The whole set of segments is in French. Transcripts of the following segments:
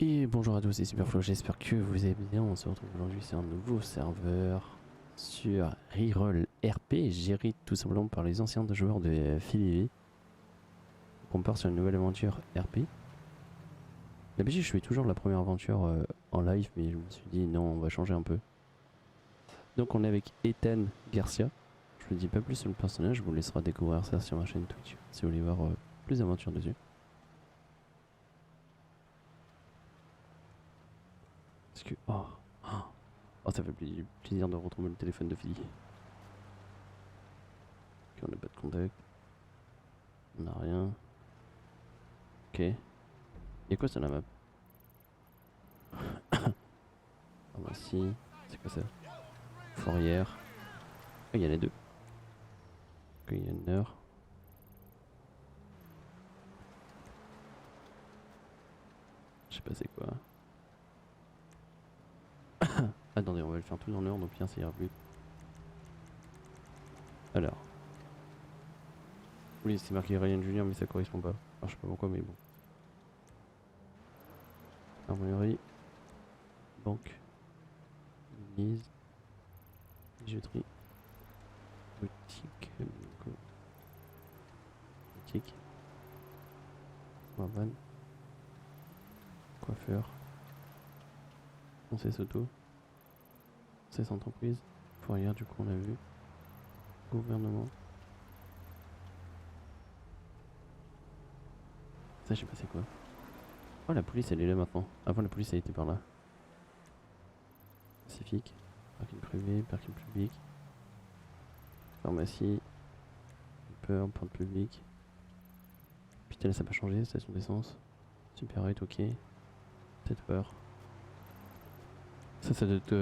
Et bonjour à tous, c'est Superflo, j'espère que vous allez bien. On se retrouve aujourd'hui sur un nouveau serveur sur Reroll RP, géré tout simplement par les anciens joueurs de Philly. On part sur une nouvelle aventure RP. D'habitude, je fais toujours la première aventure en live, mais je me suis dit non, on va changer un peu. Donc, on est avec Ethan Garcia. Je ne dis pas plus sur le personnage, je vous laissera découvrir ça sur ma chaîne Twitch si vous voulez voir plus d'aventures dessus. Parce que. Oh, ça fait plaisir de retrouver le téléphone de Philly. Ok, on n'a pas de contact. On n'a rien. Ok. Y'a quoi sur la map? Pharmacie. C'est quoi ça? Fourrière. Ah, il y en a deux. Ok, il y a une heure. Je sais pas c'est quoi. Attendez, on va le faire tout en heure, donc bien ça ira plus. Alors. Oui, c'est marqué Ryan Junior, mais ça correspond pas. Alors, je sais pas pourquoi, mais bon. Armurerie. Banque. Mise. Bijouterie. Boutique. Boutique. Morvan. Coiffeur. Conseil auto. Conseil entreprise. Fourrière, du coup, on a vu. Gouvernement. Ça, je sais pas c'est quoi. Oh, la police, elle est là maintenant. Avant, la police, elle était par là. Pacifique. Parking privé, parking public. Pharmacie. Peur, porte publique. Putain, là, ça n'a pas changé. Station d'essence. Super 8, ok. 7 heures. Ça doit être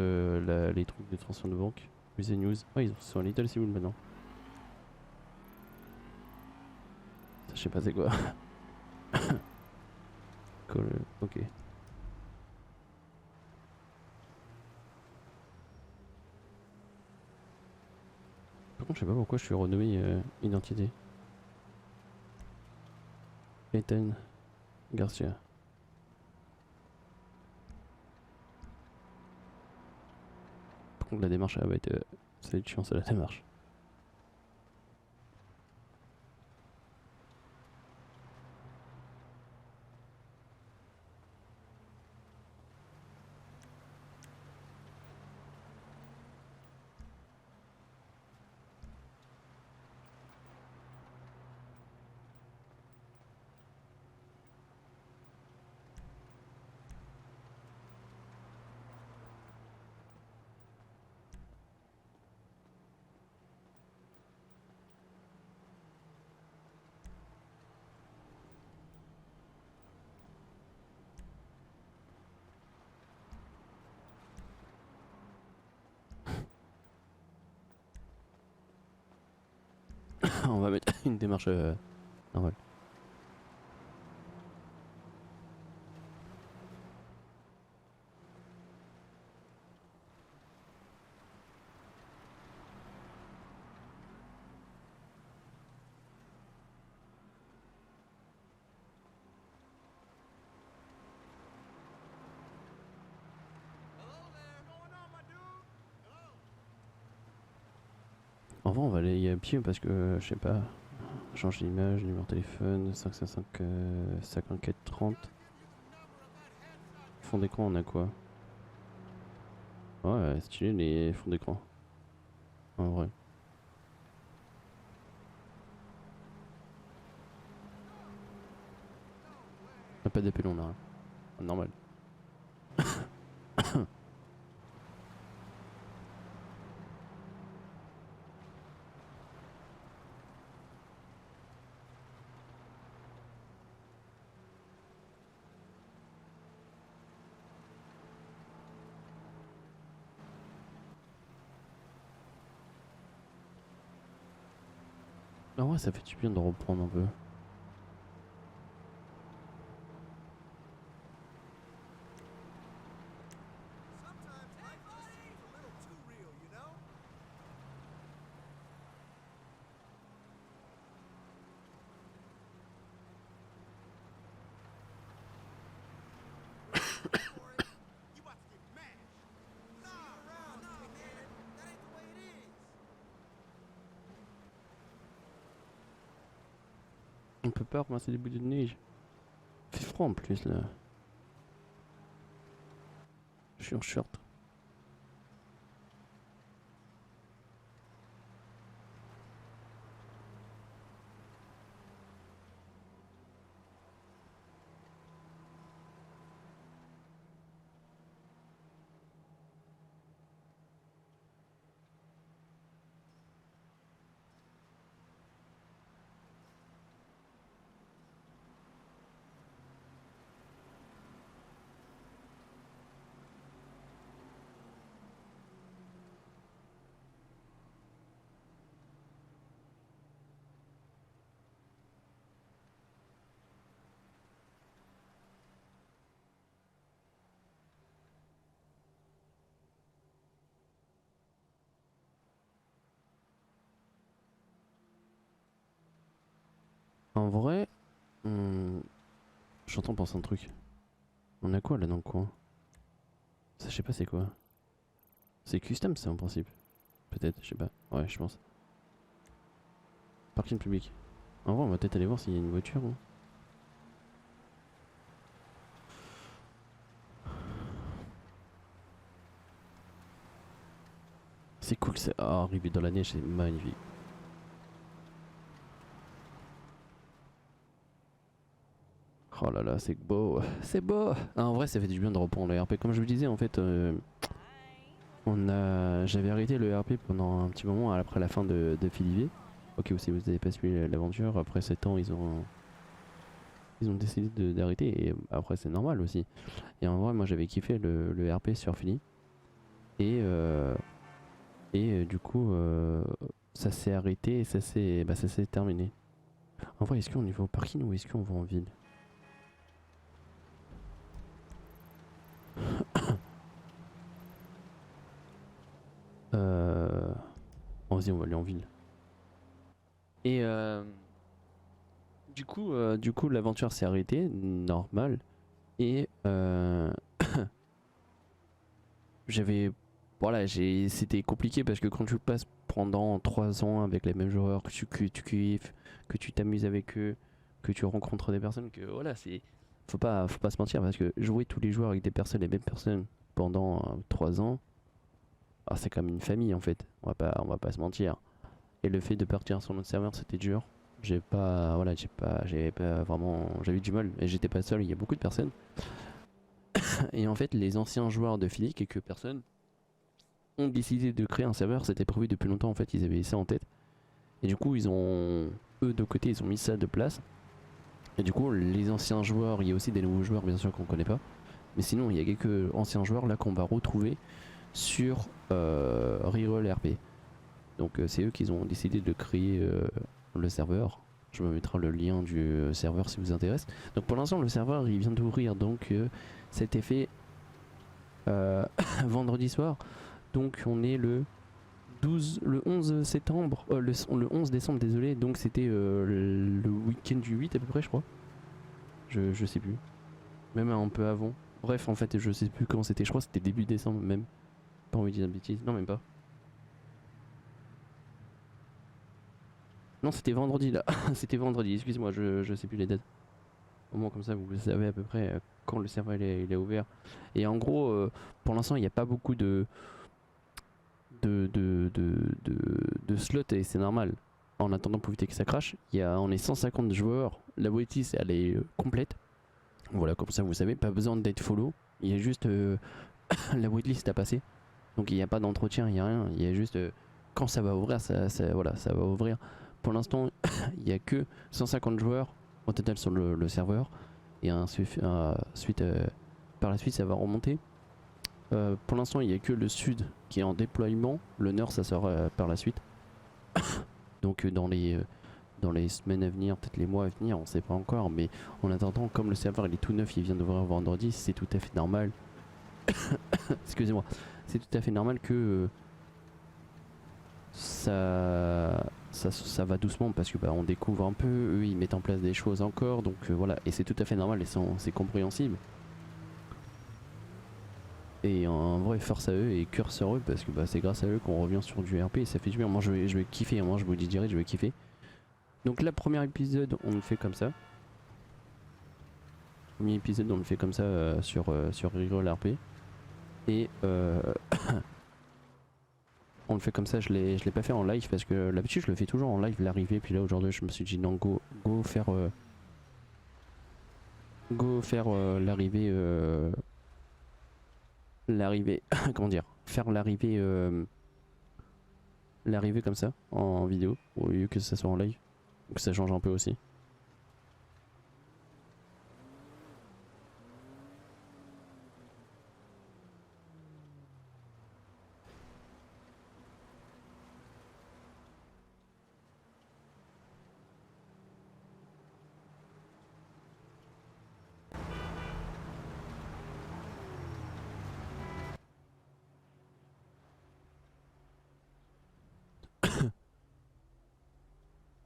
les trucs de transfert de banque. Musée News. Oh, ils sont à Little Seoul maintenant. Ça, je sais pas c'est quoi. Ok. Par contre, je sais pas pourquoi je suis renommé identité. Ethan Garcia. Par contre, la démarche, elle va être. Ça va être chiant, ça, la démarche. On va mettre une démarche normale. En vrai, on va aller à pied parce que je sais pas. Change d'image, numéro de téléphone, 555 54 30. Fond d'écran, on a quoi? Ouais, stylé les fonds d'écran. En vrai. Y a pas d'appel, on a rien. Normal. Ah ouais, ça fait du bien de reprendre un peu. On peut pas ramasser des bouts de neige. Il fait froid en plus là. Je suis en short. En vrai, j'entends penser un truc. On a quoi là dans le coin? Ça, je sais pas c'est quoi. C'est custom ça en principe. Peut-être, je sais pas. Ouais, je pense. Parking public. En vrai, on va peut-être aller voir s'il y a une voiture. Hein. C'est cool, c'est arrivé dans la neige, c'est magnifique. Oh là là, c'est beau, c'est beau. Ah, en vrai, ça fait du bien de reprendre le RP. Comme je vous disais, en fait, j'avais arrêté le RP pendant un petit moment après la fin de Philippe. Ok, si vous n'avez pas suivi l'aventure, après 7 ans, ils ont décidé d'arrêter. Et après, c'est normal aussi. Et en vrai, moi, j'avais kiffé le RP sur Philly. Et du coup, ça s'est arrêté et ça s'est terminé. En vrai, est-ce qu'on y va au parking ou est-ce qu'on va en ville? euh... Vas-y, on va aller en ville. Et du coup, l'aventure s'est arrêtée, normal. Et j'avais, voilà, c'était compliqué parce que quand tu passes pendant 3 ans avec les mêmes joueurs, que tu kiffes, que tu t'amuses avec eux, que tu rencontres des personnes, que voilà, faut pas se mentir parce que jouer tous les jours avec des personnes, les mêmes personnes pendant 3 ans, ah, c'est comme une famille en fait. On va pas se mentir. Et le fait de partir sur notre serveur, c'était dur. J'avais pas vraiment, j'avais du mal et j'étais pas seul. Il y a beaucoup de personnes. Et en fait, les anciens joueurs de Philly, quelques personnes, ont décidé de créer un serveur. C'était prévu depuis longtemps. En fait, ils avaient ça en tête. Et du coup, eux de côté, ils ont mis ça de place. Et du coup, les anciens joueurs, il y a aussi des nouveaux joueurs, bien sûr qu'on connaît pas. Mais sinon, il y a quelques anciens joueurs là qu'on va retrouver sur Reroll RP. Donc c'est eux qui ont décidé de créer le serveur. Je me mettrai le lien du serveur si vous intéresse. Donc pour l'instant le serveur il vient d'ouvrir, donc c'était fait vendredi soir. Donc on est le 11 septembre, le 11 décembre désolé, donc c'était le week-end du 8 à peu près je crois. Je sais plus. Même un peu avant. Bref en fait je sais plus quand c'était, je crois que c'était début décembre même. Pas envie de dire de bêtises, non même pas. Non, c'était vendredi là. C'était vendredi, excuse-moi, je sais plus les dates. Au moins comme ça, vous savez à peu près quand le serveur il est ouvert. Et en gros, pour l'instant, il n'y a pas beaucoup de, de, de, de, de slots et c'est normal. En attendant pour éviter que ça crache, on est 150 joueurs. La waitlist elle est complète. Voilà, comme ça vous savez, pas besoin d'être follow. Il y a juste la waitlist à passer. Donc il n'y a pas d'entretien, il n'y a rien. Il y a juste quand ça va ouvrir, voilà, ça va ouvrir. Pour l'instant, il n'y a que 150 joueurs au total sur le serveur. Et par la suite, ça va remonter. Pour l'instant, il n'y a que le sud qui est en déploiement. Le nord, ça sera par la suite. Donc dans les semaines à venir, peut-être les mois à venir, on ne sait pas encore. Mais en attendant, comme le serveur il est tout neuf, il vient d'ouvrir vendredi, c'est tout à fait normal. Excusez-moi. C'est tout à fait normal que ça va doucement parce que on découvre un peu, eux ils mettent en place des choses encore, donc voilà, et c'est tout à fait normal et c'est compréhensible. Et en vrai force à eux et cœur sur eux parce que c'est grâce à eux qu'on revient sur du RP et ça fait du bien. Moi je vais kiffer, moi je vous dis direct, je vais kiffer. Donc là, premier épisode, on le fait comme ça. Premier épisode, on le fait comme ça sur Reroll RP. Et on le fait comme ça, je l'ai pas fait en live parce que l'habitude je le fais toujours en live l'arrivée. Puis là aujourd'hui je me suis dit non, go faire l'arrivée l'arrivée comment dire, faire l'arrivée comme ça en vidéo au lieu que ça soit en live. Donc ça change un peu aussi.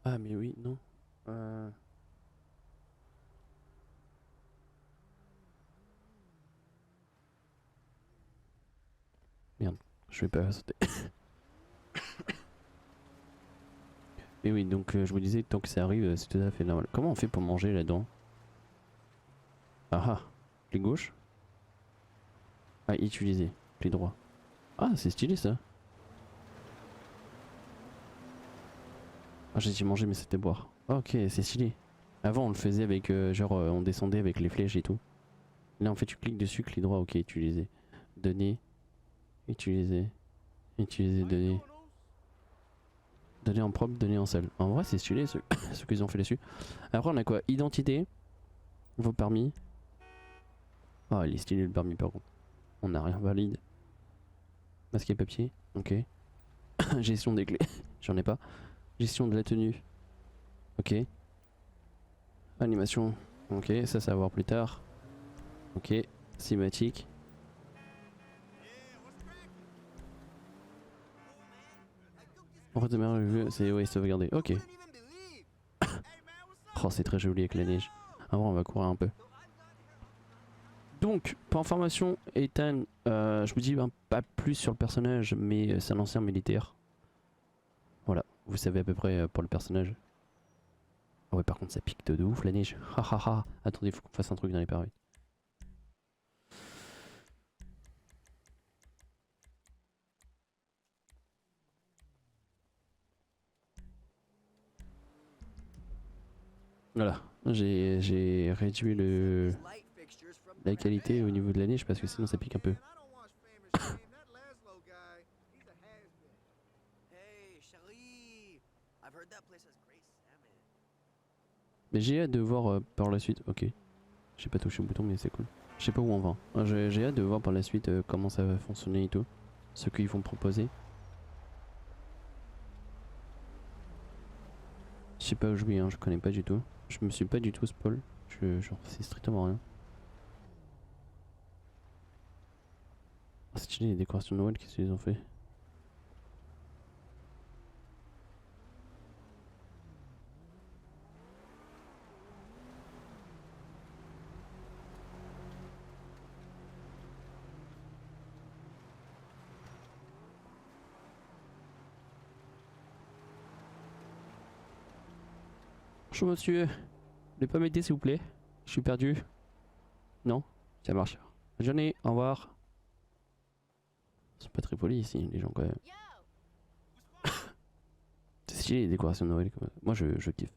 Ah mais oui, non. Merde, je vais pas sauter. Mais oui, donc je vous disais, tant que ça arrive, c'est tout à fait normal. Comment on fait pour manger là-dedans? Ah ah, clic gauche. Ah, utiliser, clic droit. Ah, c'est stylé ça. Ah, j'ai dit manger, mais c'était boire. Ah, ok, c'est stylé. Avant, on le faisait avec, genre, on descendait avec les flèches et tout. Là, en fait, tu cliques dessus, clic droit, ok, utiliser. Donner, utiliser, utiliser, donner. Donner en propre, donner en seul. En vrai, c'est stylé ce qu'ils ont fait dessus. Après, on a quoi? Identité, vos permis. Ah, il est stylé le permis par contre. On n'a rien valide. Masque et papier, ok. Gestion des clés, j'en ai pas. Gestion de la tenue, ok. Animation, ok, ça va voir plus tard. Ok, cinématique. En fait, c'est ouais, sauvegarder, ok. Oh, c'est très joli avec la neige. Avant, on va courir un peu. Donc, pour information, Ethan, je vous dis pas plus sur le personnage, mais c'est un ancien militaire. Voilà, vous savez à peu près pour le personnage. Ah ouais, par contre, ça pique de ouf la neige. Hahaha. Attendez, faut qu'on fasse un truc dans les paris. Voilà, j'ai réduit la qualité au niveau de la neige parce que sinon ça pique un peu. Mais j'ai hâte de voir par la suite, ok. J'ai pas touché au bouton mais c'est cool. Je sais pas où on va. J'ai hâte de voir par la suite comment ça va fonctionner et tout. Ce qu'ils vont proposer. Je sais pas où jouer, hein, je connais pas du tout. Je me suis pas du tout spoil. J'en sais strictement rien. Ah, c'est stylé les décorations de Noël, qu'est-ce qu'ils ont fait? Bonjour monsieur, vous voulez pas m'aider s'il vous plaît? Je suis perdu. Non? Ça marche. Bonne journée, au revoir. Ils sont pas très polis ici, les gens quand même. C'est stylé les décorations de Noël. Moi je kiffe.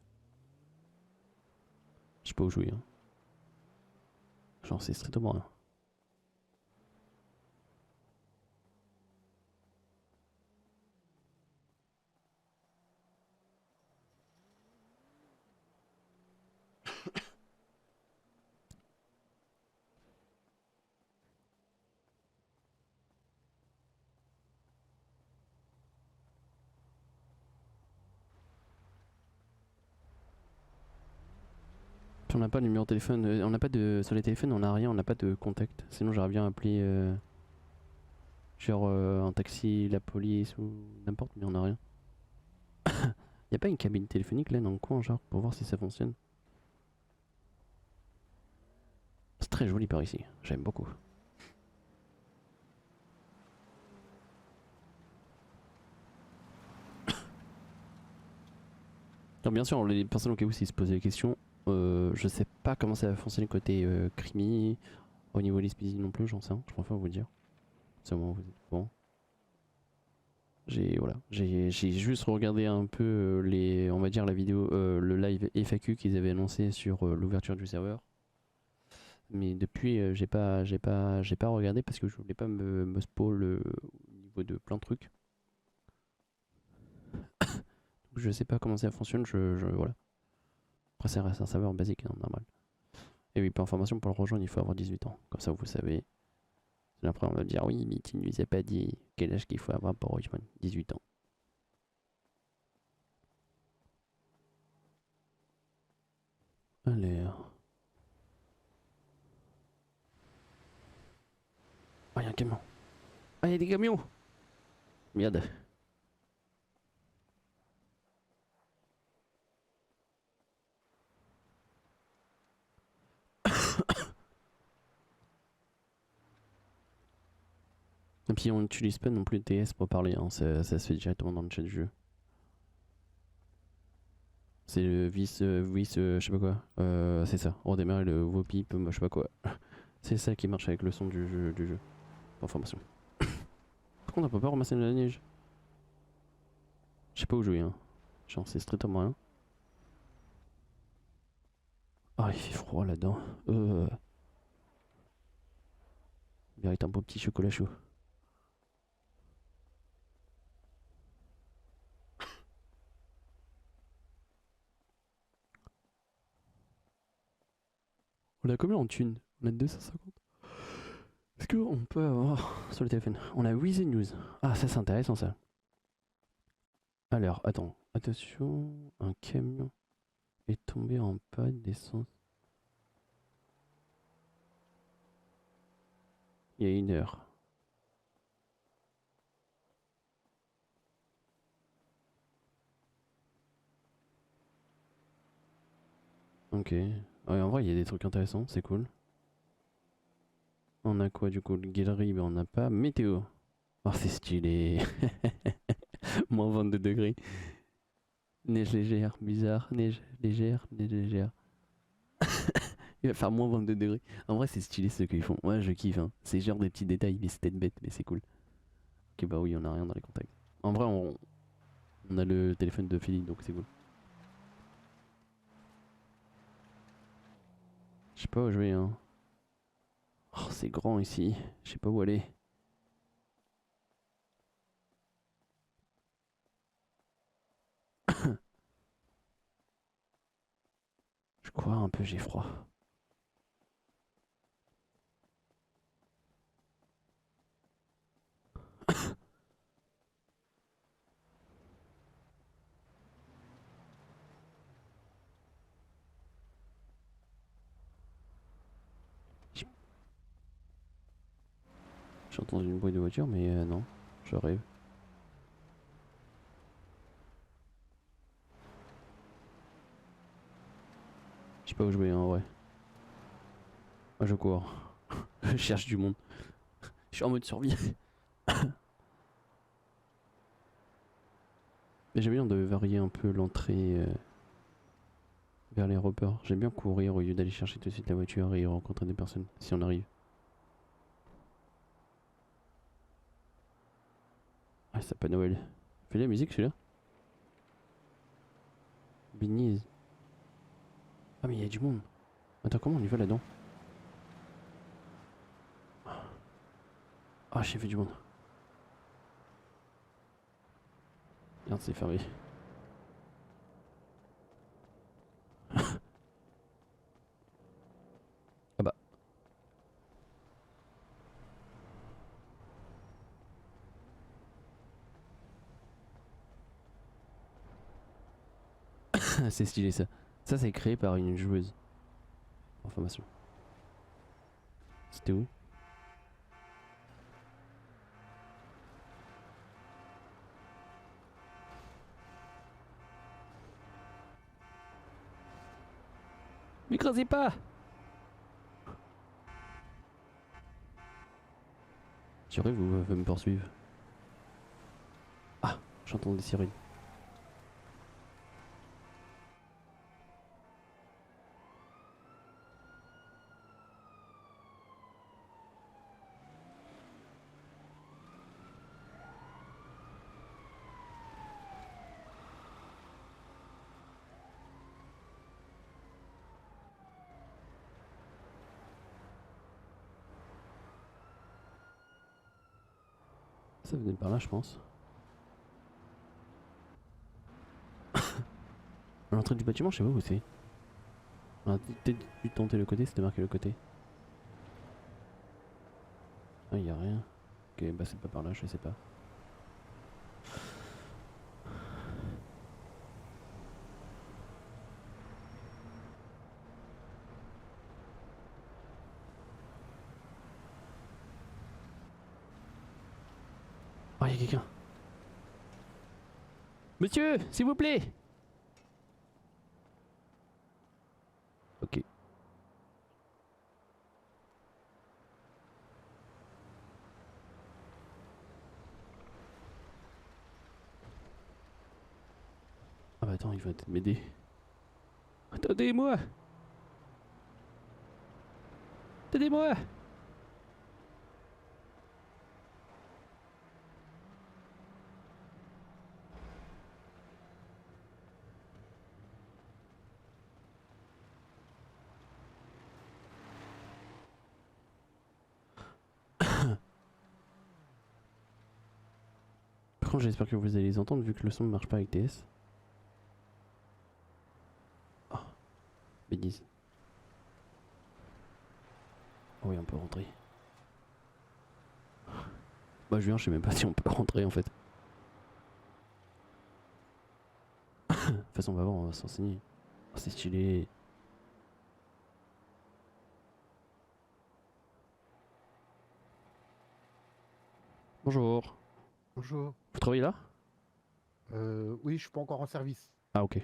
Je sais pas où jouer. Hein. J'en sais strictement rien. Puis on n'a pas de numéro de téléphone, on n'a pas de. Sur les téléphones on n'a rien, on n'a pas de contact. Sinon j'aurais bien appelé genre un taxi, la police ou n'importe, mais on a rien. Y a pas une cabine téléphonique là dans le coin genre pour voir si ça fonctionne? C'est très joli par ici, j'aime beaucoup. Alors bien sûr, les personnes au cas où s'ils se posaient la question, je sais pas comment ça va fonctionner côté crimi, au niveau des speedy non plus, j'en sais rien, je préfère vous dire. C'est moi, vous êtes bon. J'ai juste regardé un peu les, on va dire la vidéo, le live FAQ qu'ils avaient annoncé sur l'ouverture du serveur. Mais depuis, j'ai pas regardé parce que je voulais pas me spoil au niveau de plein de trucs. Donc, je sais pas comment ça fonctionne, voilà. Après, ça reste un serveur basique, hein, normal. Et oui, pour information, pour le rejoindre, il faut avoir 18 ans. Comme ça, vous savez. Après, on va me dire, oui, mais tu ne nous as pas dit quel âge qu'il faut avoir pour rejoindre. 18 ans. Allez. Ah, il y a un camion. Ah, il y a des camions. Merde. Et puis, on n'utilise pas non plus de TS pour parler. Hein. Ça se fait directement dans le chat du jeu. C'est le je sais pas quoi. C'est ça. On démarre le Wopip, je sais pas quoi. C'est ça qui marche avec le son du jeu. Pour information. Par contre, on peut pas ramasser de la neige. Je sais pas où jouer, hein. Genre, c'est strictement rien. Ah, il fait froid là-dedans. Mérite un beau petit chocolat chaud. On a combien en thunes? On a 250. Est-ce qu'on peut avoir sur le téléphone? On a With News. Ah, ça c'est intéressant ça. Alors, attends. Attention, un camion est tombé en panne d'essence. Il y a 1 heure. Ok. Ouais, en vrai, il y a des trucs intéressants, c'est cool. On a quoi du coup? Le galerie, mais on n'a pas. Météo. Oh, c'est stylé. Moins 22 degrés. Neige légère, bizarre. Neige légère, neige légère. Il va faire moins 22 degrés. En vrai, c'est stylé ce qu'ils font. Ouais, je kiffe. Hein. C'est genre des petits détails, mais c'est peut-être bête, mais c'est cool. Ok, bah oui, on a rien dans les contacts. En vrai, on a le téléphone de Philippe, donc c'est cool. Je sais pas où jouer, hein. Oh, c'est grand ici. Je sais pas où aller. Je crois un peu, j'ai froid. J'ai entendu une bruit de voiture, mais non, je rêve. Je sais pas où jouer en vrai. Moi je cours. Je cherche du monde. Je suis en mode survie. Mais j'aime bien de varier un peu l'entrée vers les repères. J'aime bien courir au lieu d'aller chercher tout de suite la voiture et rencontrer des personnes, si on arrive. Ah, ça pas Noël. Fais la musique celui-là. Beanies. Ah mais il y a du monde. Attends, comment on y va là-dedans? Ah, j'ai vu du monde. Merde, c'est fermé. Ah bah. C'est stylé ça. Ça, c'est créé par une joueuse. Information. C'était où? M'écrasez pas! J'aurais vous me poursuivre. Ah, j'entends des sirènes. Ça venait par là, je pense. À l'entrée du bâtiment, je sais pas où c'est. On a peut-être dû tenter le côté, c'était marqué le côté. Ah, y a rien. Ok, bah c'est pas par là, je sais pas. Oh, y'a quelqu'un. Monsieur, s'il vous plaît. Ok. Ah bah attends, il va peut-être m'aider. Attendez-moi. Attendez-moi. Par contre, j'espère que vous allez les entendre vu que le son ne marche pas avec TS. Oh, bêtise. Oh oui, on peut rentrer. Bah je viens, je sais même pas si on peut rentrer en fait. De toute façon, on va voir, on va s'enseigner. Oh, c'est stylé. Bonjour. Bonjour. Vous travaillez là? Oui, je suis pas encore en service. Ah ok.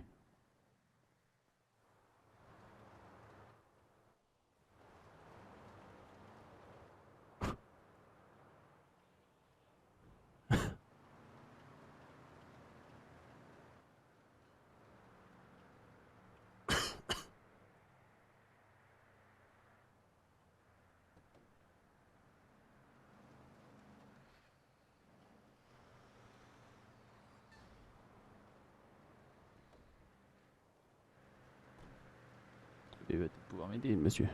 Il va peut-être pouvoir m'aider, monsieur.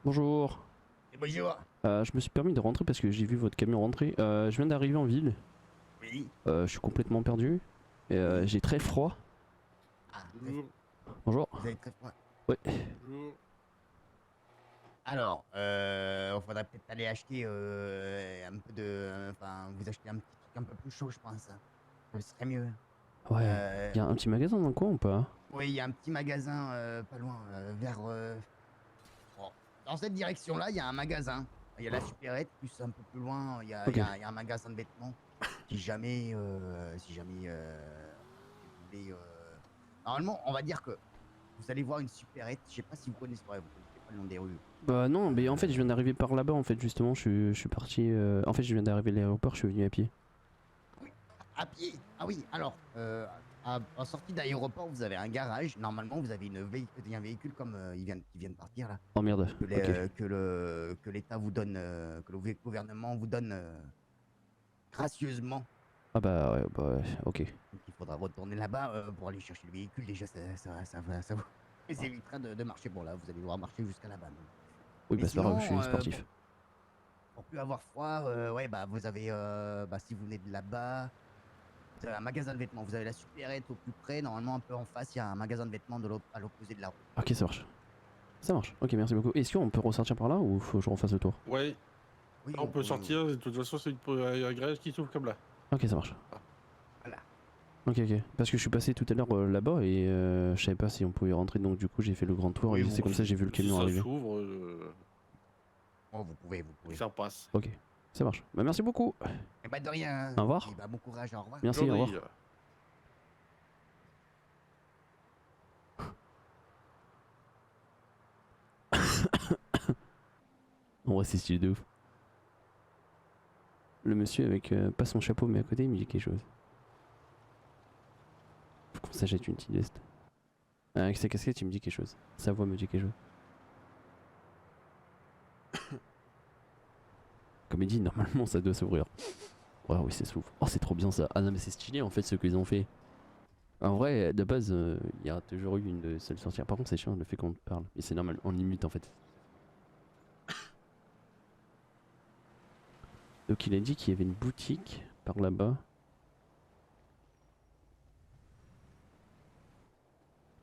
Bonjour. Bonjour. Je me suis permis de rentrer parce que j'ai vu votre camion rentrer. Je viens d'arriver en ville. Oui. Je suis complètement perdu. Et j'ai très froid. Ah, Bonjour. Bonjour. vous avez très froid. Ouais. Bonjour. Alors, il faudrait peut-être aller acheter un peu de... Enfin, vous achetez un petit truc un peu plus chaud, je pense. Ce serait mieux. Ouais. Euh, Y a un petit magasin dans le coin ou pas? oui, il y a un petit magasin pas loin, vers... bon, dans cette direction-là, il y a un magasin. Il y a la supérette, plus un peu plus loin, Ok. il y a un magasin de vêtements. Si jamais vous voulez... Normalement, on va dire que vous allez voir une supérette. Je sais pas si vous connaissez, ouais, vous connaissez pas le nom des rues. Bah non, mais en fait je viens d'arriver par là-bas en fait justement. Je suis parti. En fait je viens d'arriver à l'aéroport, je suis venu à pied. Oui, à pied. Ah oui, alors, en sortie d'aéroport, vous avez un garage. Normalement, vous avez un véhicule comme qui vient de partir là. Oh merde. Ok. Que l'État vous donne, que le gouvernement vous donne gracieusement. Ah bah ouais, bah ouais, ok. Donc il faudra retourner là-bas pour aller chercher le véhicule. Déjà, ça vous évitera de marcher. Bon là, vous allez devoir marcher jusqu'à là-bas. Oui Mais bah c'est pas grave, je sinon, suis sportif. pour plus avoir froid, ouais, bah vous avez, si vous venez de là-bas, vous avez un magasin de vêtements. Vous avez la supérette au plus près. Normalement, un peu en face, il y a un magasin de vêtements à l'opposé de la route. Ok, ça marche. Ça marche. Ok, merci beaucoup. Est-ce qu'on peut ressortir par là ou faut que je refasse le tour? Ouais, Oui, on peut sortir. De toute façon, c'est un garage qui s'ouvre comme là. Ok, ça marche. Voilà. Ok, ok. Parce que je suis passé tout à l'heure là-bas et je savais pas si on pouvait rentrer, donc du coup j'ai fait le grand tour Oui, et c'est comme ça que j'ai vu le camion Si ça arriver. s'ouvre, Oh, vous pouvez. ça passe. Ok, ça marche. Bah merci beaucoup. Eh bah de rien. Au revoir. Et bah bon courage, au revoir. Merci, au revoir. En vrai, c'est stylé de ouf. Le monsieur avec pas son chapeau mais à côté il me dit quelque chose. Faut qu'on s'achète une petite veste. Avec sa casquette il me dit quelque chose. Sa voix me dit quelque chose. Comme il dit, normalement ça doit s'ouvrir. Ouais, oui, ça s'ouvre. Oh, c'est trop bien ça. Ah non, mais c'est stylé en fait ce qu'ils ont fait. En vrai, de base, il y a toujours eu une seule sortie. Par contre, c'est chiant le fait qu'on te parle. Mais c'est normal, on limite en fait. Donc il a dit qu'il y avait une boutique par là-bas.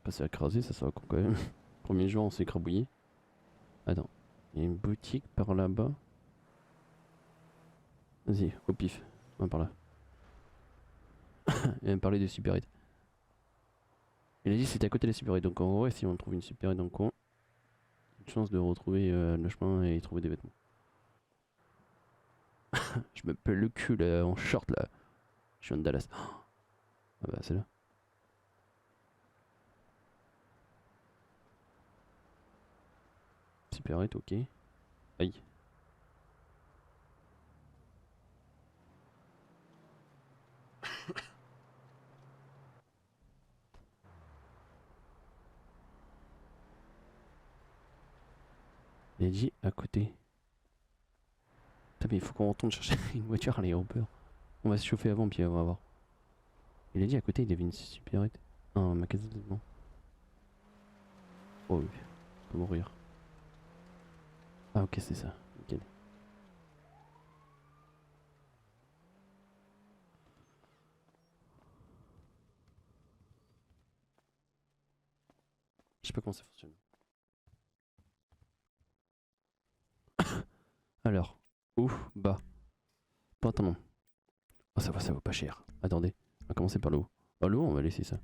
Passer à craser, ça va quand même. Premier jour on s'est écrabouillé. Attends, il y a une boutique par là-bas. Vas-y, au pif, on va par là. Il va me parler de supérette. Il a dit que c'était à côté de la supérette, donc en gros si on trouve une supérette dans le coin, une chance de retrouver le chemin et trouver des vêtements. Je me pèle le cul là, en short là. Je viens de Dallas. Ah bah c'est là. Supérette, ok. Aïe. Il a dit à côté. Putain mais il faut qu'on retourne chercher une voiture à l'aéroport. On va se chauffer avant puis on va voir. Il a dit à côté il y avait une supérette. Un magasin de vêtements. Oh oui, on peut mourir. Ah ok c'est ça, nickel. Je sais pas comment ça fonctionne. Alors, ouf, bas. Pantalon. Oh ça vaut pas cher. Attendez, on va commencer par le haut. Oh le haut on va laisser ça.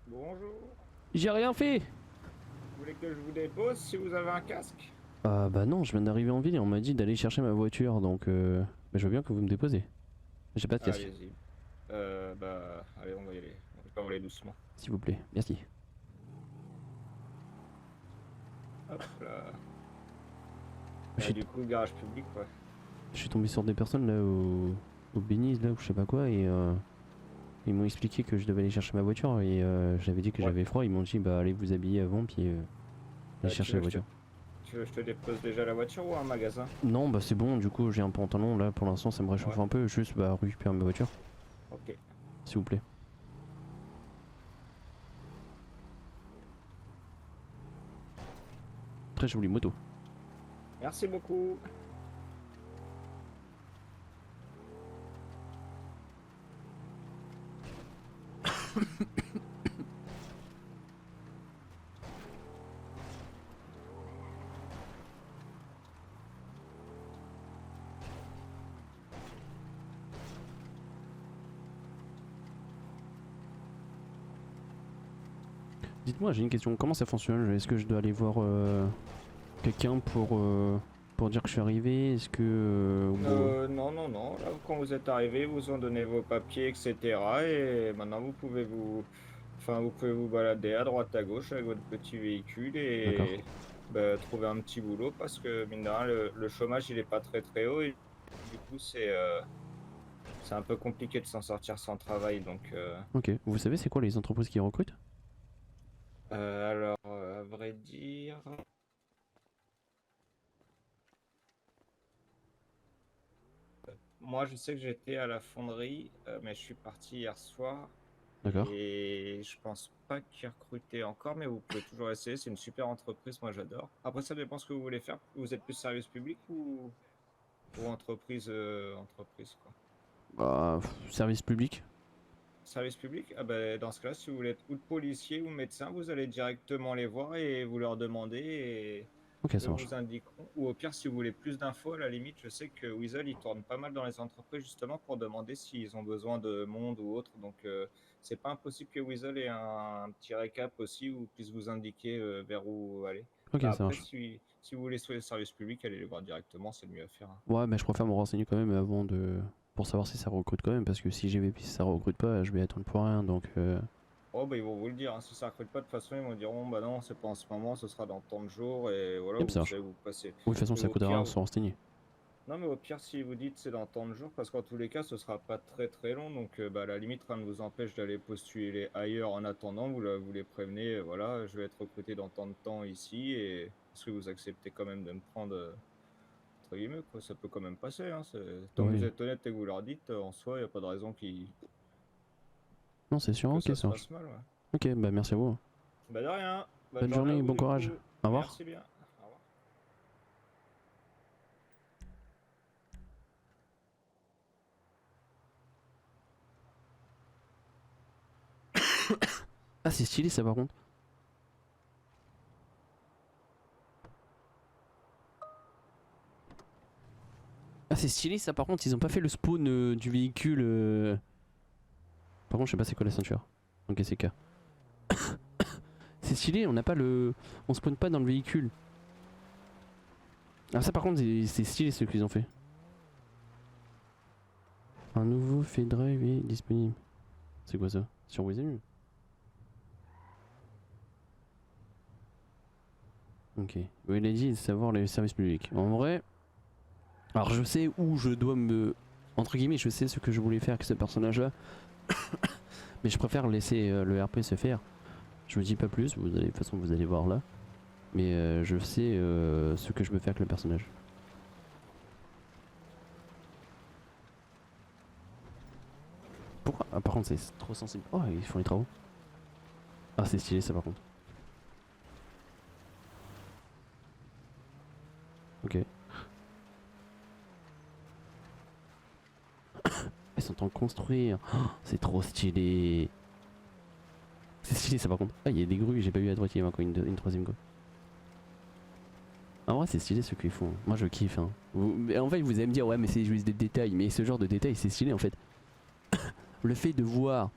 Bonjour, J'ai rien fait. vous voulez que je vous dépose si vous avez un casque? Ah bah non, je viens d'arriver en ville et on m'a dit d'aller chercher ma voiture donc bah, je veux bien que vous me déposez. J'ai pas de casque, Allez-y. Bah, allez, on va y aller. On va aller doucement. s'il vous plaît, merci. Hop là. Je suis, Du coup, garage public, quoi. je suis tombé sur des personnes là au Beniz là ou je sais pas quoi et ils m'ont expliqué que je devais aller chercher ma voiture et j'avais dit que Ouais. j'avais froid, ils m'ont dit bah allez vous habiller avant puis allez chercher la voiture. Tu veux que je te dépose déjà la voiture ou un magasin? Non bah c'est bon, du coup j'ai un pantalon là pour l'instant ça me réchauffe Ouais. un peu, juste bah récupérer ma voiture Ok. s'il vous plaît. Très jolie moto. Merci beaucoup. Dites-moi, j'ai une question, comment ça fonctionne? Est-ce que je dois aller voir quelqu'un pour dire que je suis arrivé? Est-ce que... Non, non, non. Là, quand vous êtes arrivé, vous ont donné vos papiers, etc. Et maintenant, vous pouvez vous balader à droite, à gauche avec votre petit véhicule D'accord. et bah, trouver un petit boulot parce que, mine de rien, le chômage, il est pas très très haut et du coup, c'est un peu compliqué de s'en sortir sans travail. Donc, Ok, vous savez c'est quoi les entreprises qui recrutent? alors, à vrai dire, moi, je sais que j'étais à la fonderie, mais je suis parti hier soir. D'accord. Et je pense pas qu'ils recrutaient encore, mais vous pouvez toujours essayer. C'est une super entreprise, moi j'adore. Après, ça dépend ce que vous voulez faire. Vous êtes plus service public ou entreprise, entreprise quoi. Bah, service public. Service public? Ah bah, dans ce cas-là, si vous voulez être ou policier ou médecin, vous allez directement les voir et vous leur demandez et Ok, eux ça marche. vous indiqueront. Ou au pire, si vous voulez plus d'infos, à la limite, je sais que Weasel, il tourne pas mal dans les entreprises justement pour demander s'ils ont besoin de monde ou autre. Donc, c'est pas impossible que Weasel ait un petit récap aussi ou puisse vous indiquer vers où aller. Ok, Bah, ça après, marche. si vous voulez souhaiter le service public, allez les voir directement, c'est le mieux à faire, hein. Ouais, mais je préfère me renseigner quand même avant de... Pour savoir si ça recrute quand même, parce que si j'ai si ça recrute pas, je vais attendre pour rien, donc... Oh bah ils vont vous le dire, hein. Si ça recrute pas de toute façon ils vont dire oh, bah non c'est pas en ce moment, ce sera dans tant de jours et voilà Yep, vous ça marche. savez vous passez. Oui, de toute façon, Mais ça au coûte rien pire, de se renseigner. non mais au pire si vous dites c'est dans tant de jours parce qu'en tous les cas ce sera pas très très long donc bah à la limite rien ne vous empêche d'aller postuler ailleurs en attendant, vous les prévenez, voilà je vais être recruté dans tant de temps ici et est-ce que vous acceptez quand même de me prendre entre guillemets quoi, ça peut quand même passer hein, tant que vous Oui. êtes honnête et que vous leur dites en soi il n'y a pas de raison Non, c'est sûr, que ok, ça se ça marche. passe mal. Ouais. Ok, bah merci à vous. Bah de rien. Bonne Journée à journée, vous bon du courage. coup. Au revoir. Merci bien. Au revoir. Ah, c'est stylé ça par contre. Ah, c'est stylé ça par contre, ils ont pas fait le spawn du véhicule. Par contre, je sais pas c'est quoi la ceinture. Ok, c'est K. C'est stylé, on n'a pas le. On spawn pas dans le véhicule. Ah, ça par contre, c'est stylé ce qu'ils ont fait. Un nouveau fait drive est disponible. C'est quoi ça? Sur Wizard? Ok. Oui, il a dit de savoir les services publics. En vrai. Alors je sais où je dois me. Entre guillemets, je sais ce que je voulais faire avec ce personnage là. Mais je préfère laisser le RP se faire. Je me dis pas plus, vous allez, de toute façon vous allez voir là. Mais je sais ce que je veux faire avec le personnage. Pourquoi? Ah par contre c'est trop sensible. Oh ils font les travaux. Ah c'est stylé ça par contre. Ok. Ils sont en train de construire. Oh, c'est trop stylé. C'est stylé ça par contre. Ah il y a des grues, j'ai pas eu à droite, il y a encore une troisième grue. En vrai c'est stylé ce qu'ils font. Moi je kiffe hein. En fait vous allez me dire ouais mais c'est juste des détails. Mais ce genre de détails c'est stylé en fait. Le fait de voir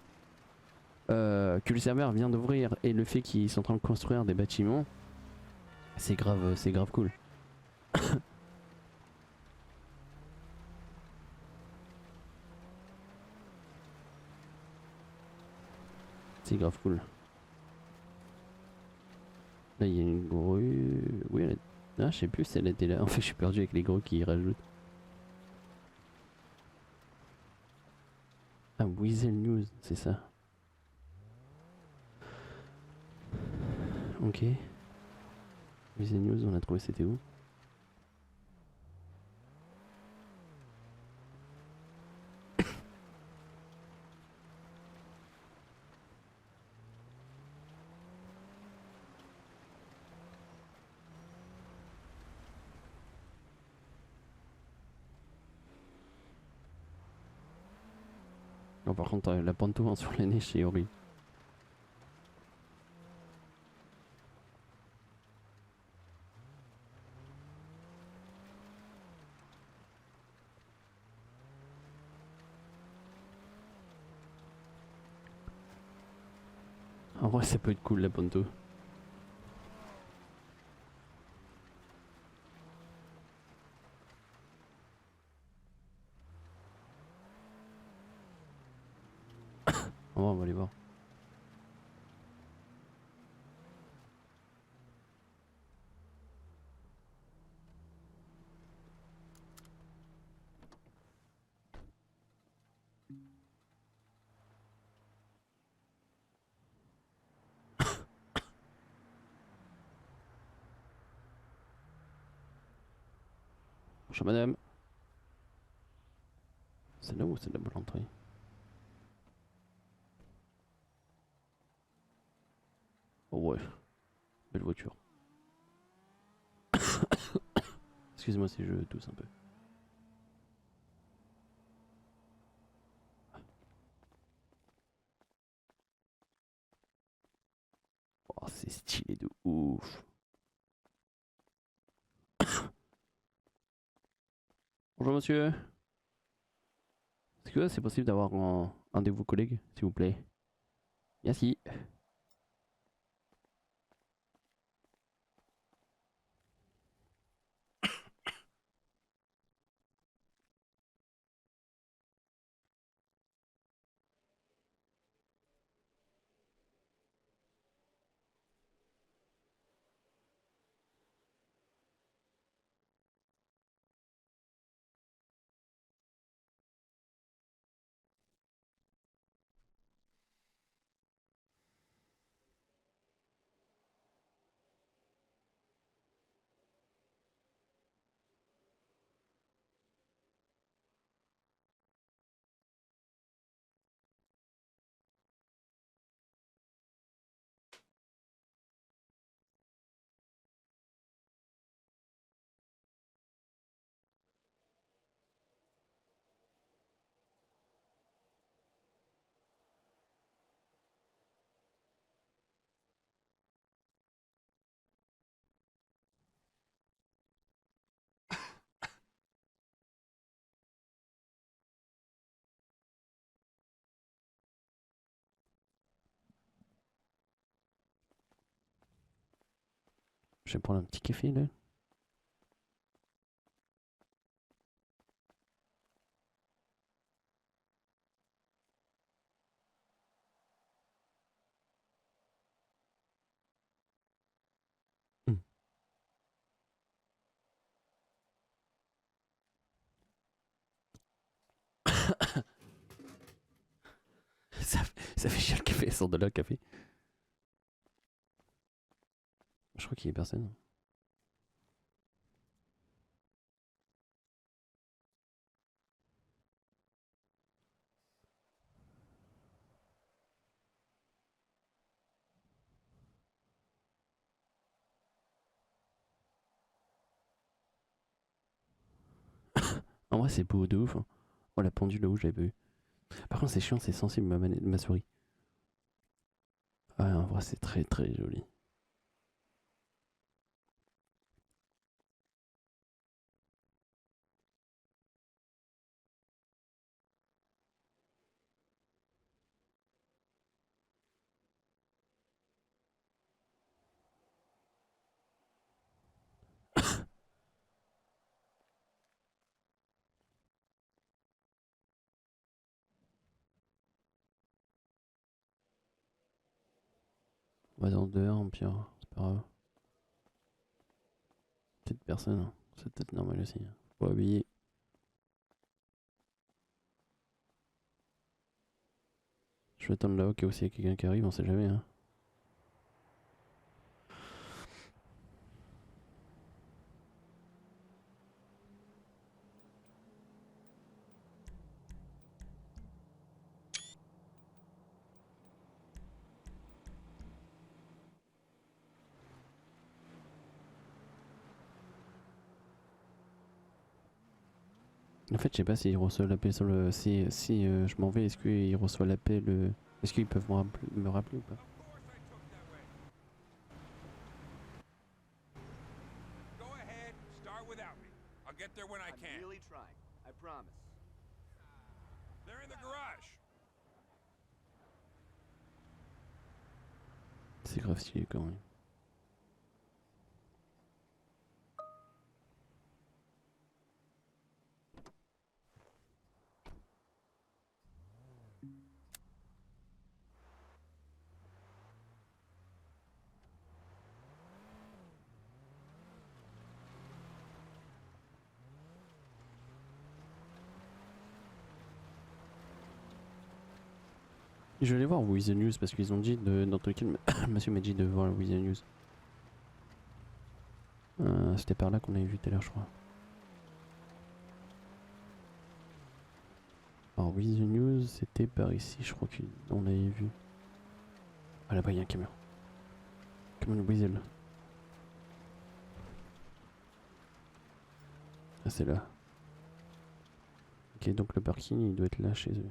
que le serveur vient d'ouvrir et le fait qu'ils sont en train de construire des bâtiments, c'est grave cool. C'est grave cool. Là il y a une grue. Oui elle est... Ah je sais plus si elle était là. En fait je suis perdu avec les grues qui rajoutent. Ah Weasel News, c'est ça. Ok. Weasel News on a trouvé c'était où? Non par contre la panto hein, sur la neige c'est horrible. En vrai ça peut être cool la panto. En vrai on va aller voir. Bonjour madame. C'est là où c'est là-bas l'entrée? Oh ouais, belle voiture. Excuse-moi si je tousse un peu. Oh, c'est stylé de ouf. Bonjour monsieur. Est-ce que c'est possible d'avoir un de vos collègues, s'il vous plaît? Merci. Je vais prendre un petit café là. Hmm. Ça fait chier le café, sort de là le café. Je crois qu'il y a personne. En vrai, c'est beau de ouf. Hein. Oh, la pendule là-haut, je l'avais pas vu. Par contre, c'est chiant, c'est sensible ma souris. Ouais, en vrai, c'est très très joli. On va dans dehors, en pire, c'est pas grave. Peut-être personne, hein. C'est peut-être normal aussi. Hein. Faut pas habiller. Je vais attendre là au cas où s'il y a quelqu'un qui arrive, on sait jamais. Hein. En fait, je sais pas s'il reçoit l'appel sur le. Si je m'en vais, est-ce qu'il reçoit l'appel. Est-ce qu'ils peuvent me rappeler ou pas? Go ahead, start without me. I'll get there when I can. I'm really trying. I promise. They're in the garage. C'est grave stylé quand même. Je vais aller voir With the News parce qu'ils ont dit dans tous les cas, monsieur m'a dit de voir With the News. C'était par là qu'on avait vu tout à l'heure, je crois. Alors, With the News, c'était par ici, je crois qu'on avait vu. Ah là-bas, il y a un camion. Camion de Weasel. Ah, c'est là. Ok, donc le parking, il doit être là chez eux.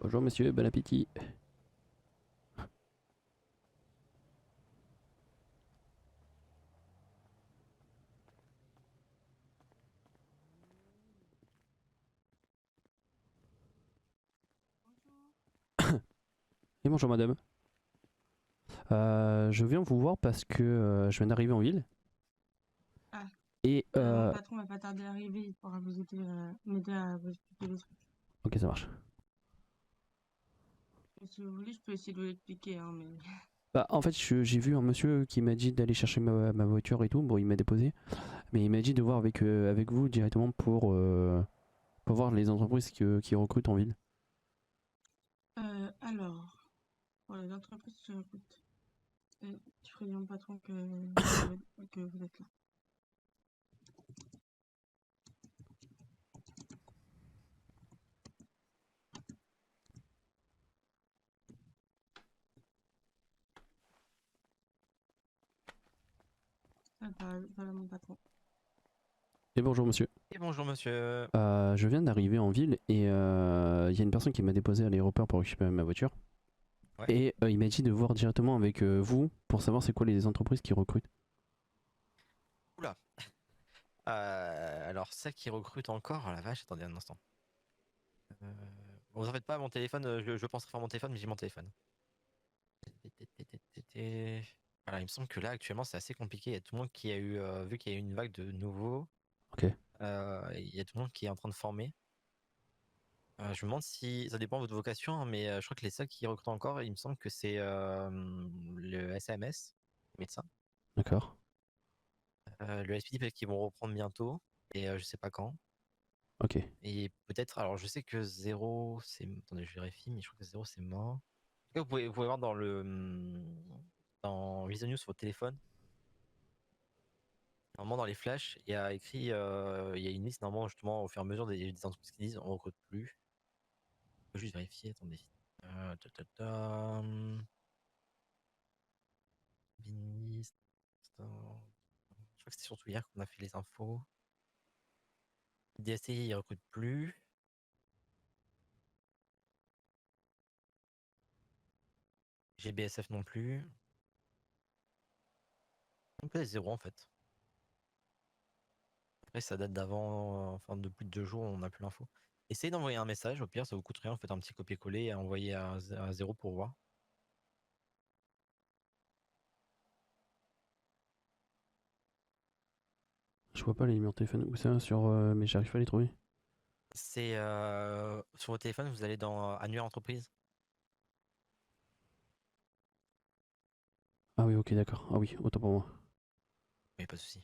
Bonjour monsieur, bon appétit. Et bonjour madame. Je viens vous voir parce que je viens d'arriver en ville. Ah. Et Mon patron va pas tarder à arriver, il pourra vous aider, m'aider à vous expliquer les trucs. Ok, ça marche. Et si vous voulez, je peux essayer de vous l'expliquer, hein, mais... Bah, en fait, j'ai vu un monsieur qui m'a dit d'aller chercher ma voiture et tout. Bon, il m'a déposé. Mais il m'a dit de voir avec vous directement pour voir les entreprises qui recrutent en ville. Alors, pour les entreprises qui recrutent, je préviens mon patron que vous êtes là. Voilà mon patron. Et bonjour monsieur. Et bonjour monsieur. Je viens d'arriver en ville et il y a une personne qui m'a déposé à l'aéroport pour récupérer ma voiture. Ouais. Et il m'a dit de voir directement avec vous pour savoir c'est quoi les entreprises qui recrutent. Oula. Alors celle qui recrute encore, oh la vache, attendez un instant. Vous en faites pas, mon téléphone, je penserais faire mon téléphone, mais j'ai mon téléphone. Voilà, il me semble que là actuellement c'est assez compliqué. Il y a tout le monde qui a eu, vu qu'il y a eu une vague de nouveaux, Ok. il y a tout le monde qui est en train de former. Je me demande si ça dépend de votre vocation, hein, mais je crois que les seuls qui recrutent encore, il me semble que c'est le SAMS, médecin, D'accord. le SPD peut-être qu'ils vont reprendre bientôt, et je sais pas quand. Ok. Et peut-être, alors je sais que Zéro, c'est. Attendez, je vérifie, mais je crois que Zéro c'est mort. En tout cas, vous pouvez voir dans le. Dans Visa News sur votre téléphone, normalement dans les flashs, il y a écrit. Il y a une liste, normalement, justement, au fur et à mesure des entreprises qui disent on recrute plus. Je peux juste vérifier, attendez. Ta, ta, ta, Binlist, je crois que c'était surtout hier qu'on a fait les infos. DSTI, il recrute plus. GBSF non plus. On peut être Zéro en fait. Après, ça date d'avant, enfin de plus de 2 jours, on n'a plus l'info. Essayez d'envoyer un message, au pire, ça vous coûte rien, vous faites un petit copier-coller et envoyer à Zéro pour voir. Je vois pas les numéros de téléphone. Où ça sur mais j'arrive pas à les trouver. C'est sur votre téléphone, vous allez dans Annuaire entreprise. Ah oui, ok, d'accord. Ah oui, autant pour moi. Mais pas de souci.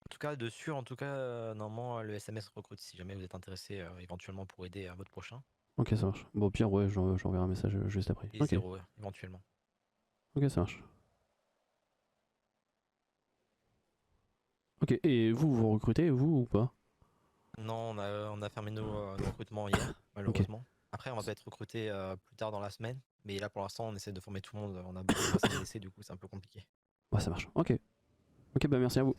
En tout cas, dessus, en tout cas, normalement, le SMS recrute si jamais vous êtes intéressé éventuellement pour aider à votre prochain. Ok, ça marche. Bon, au pire, ouais, j'enverrai un message juste après. Et Ok. Zéro, éventuellement. Ok, ça marche. Ok, et vous recrutez, vous ou pas? Non, on a fermé nos recrutements hier, malheureusement. Après, on va peut-être recruter plus tard dans la semaine. Mais là, pour l'instant, on essaie de former tout le monde. On a beaucoup de personnes blessées, du coup, c'est un peu compliqué. Ouais, ça marche. Ok. Ok, bah merci à vous.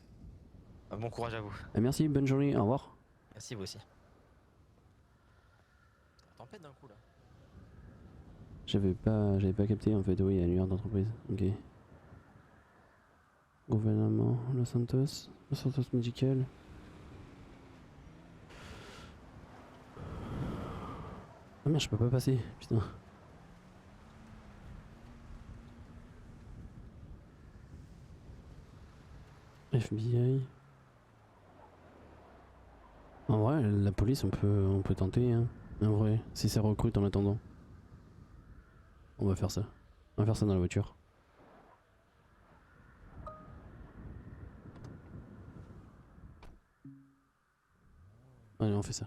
Bon courage à vous. Merci, bonne journée, au revoir. Merci, vous aussi. Tempête d'un coup, là. J'avais pas capté en fait, oui, il y a l'univers d'entreprise. Ok. Gouvernement, Los Santos Medical. Ah merde, je peux pas passer, putain. FBI. En vrai, la police, on peut tenter, hein. En vrai, si ça recrute en attendant. On va faire ça. On va faire ça dans la voiture. Allez, on fait ça.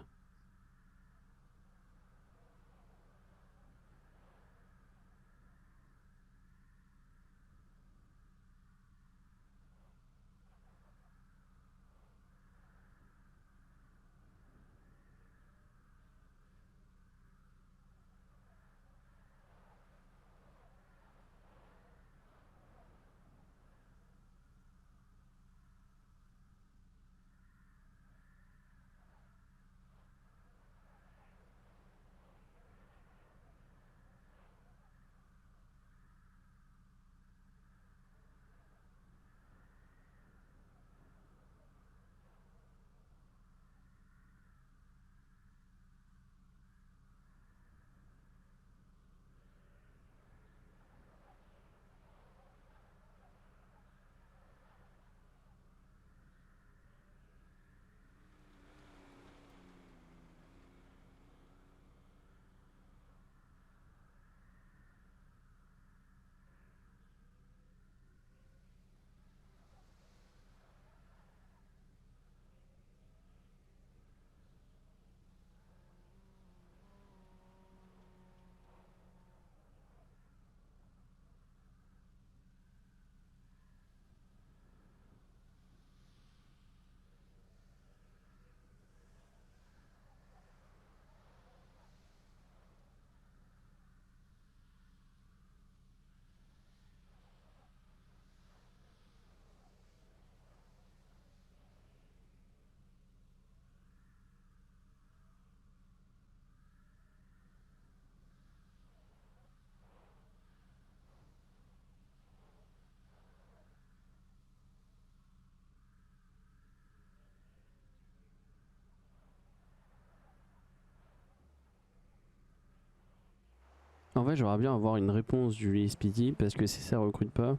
En vrai, j'aimerais bien avoir une réponse du SPD parce que si ça recrute pas,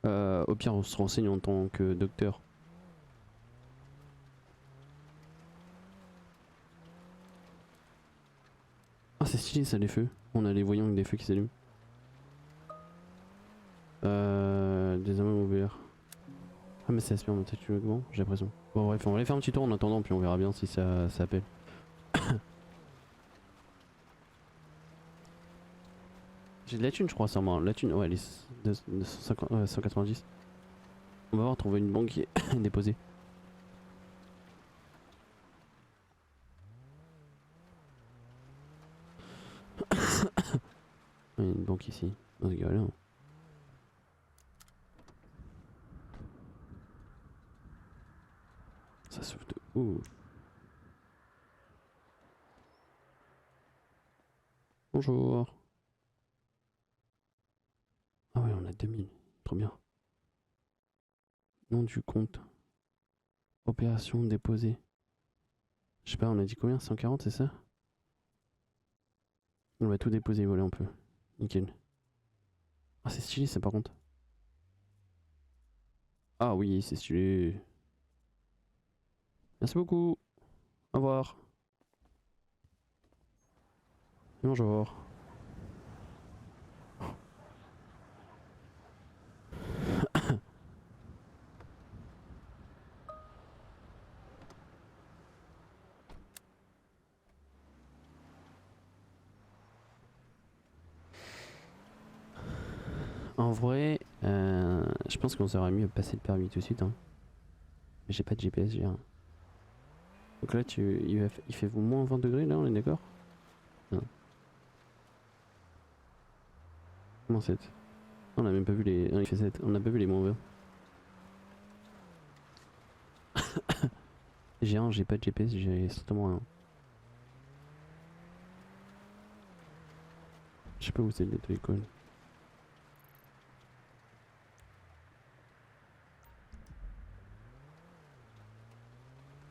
au pire, on se renseigne en tant que docteur. Ah, c'est stylé ça, les feux. On a les voyants avec des feux qui s'allument. Des amas ouverts. Ah, mais c'est aspirant automatiquement, j'ai l'impression. Bon, bref, on va aller faire un petit tour en attendant, puis on verra bien si ça appelle. J'ai de la thune, je crois, sûrement. La thune, ouais, elle est de 190. On va voir, trouver une banque qui est déposée. Il y a une banque ici, dans ce gars-là. Ça souffle de ouf. Bonjour. Ah ouais, on a 2000. Trop bien. Nom du compte. Opération déposée. Je sais pas, on a dit combien? 140, c'est ça? On va tout déposer, voilà, on peut. Nickel. Ah, c'est stylé ça par contre. Ah oui, c'est stylé. Merci beaucoup. Au revoir. Bonjour. En vrai, je pense qu'on serait mieux passer le permis tout de suite. Hein. Mais j'ai pas de GPS, j'ai rien. Donc là, il fait moins 20 degrés là, on est d'accord? Non. Moins 7. On a même pas vu les. Non, il fait 7. On n'a pas vu les moins 20. J'ai pas de GPS, j'ai strictement rien. Je sais pas où c'est le l'école.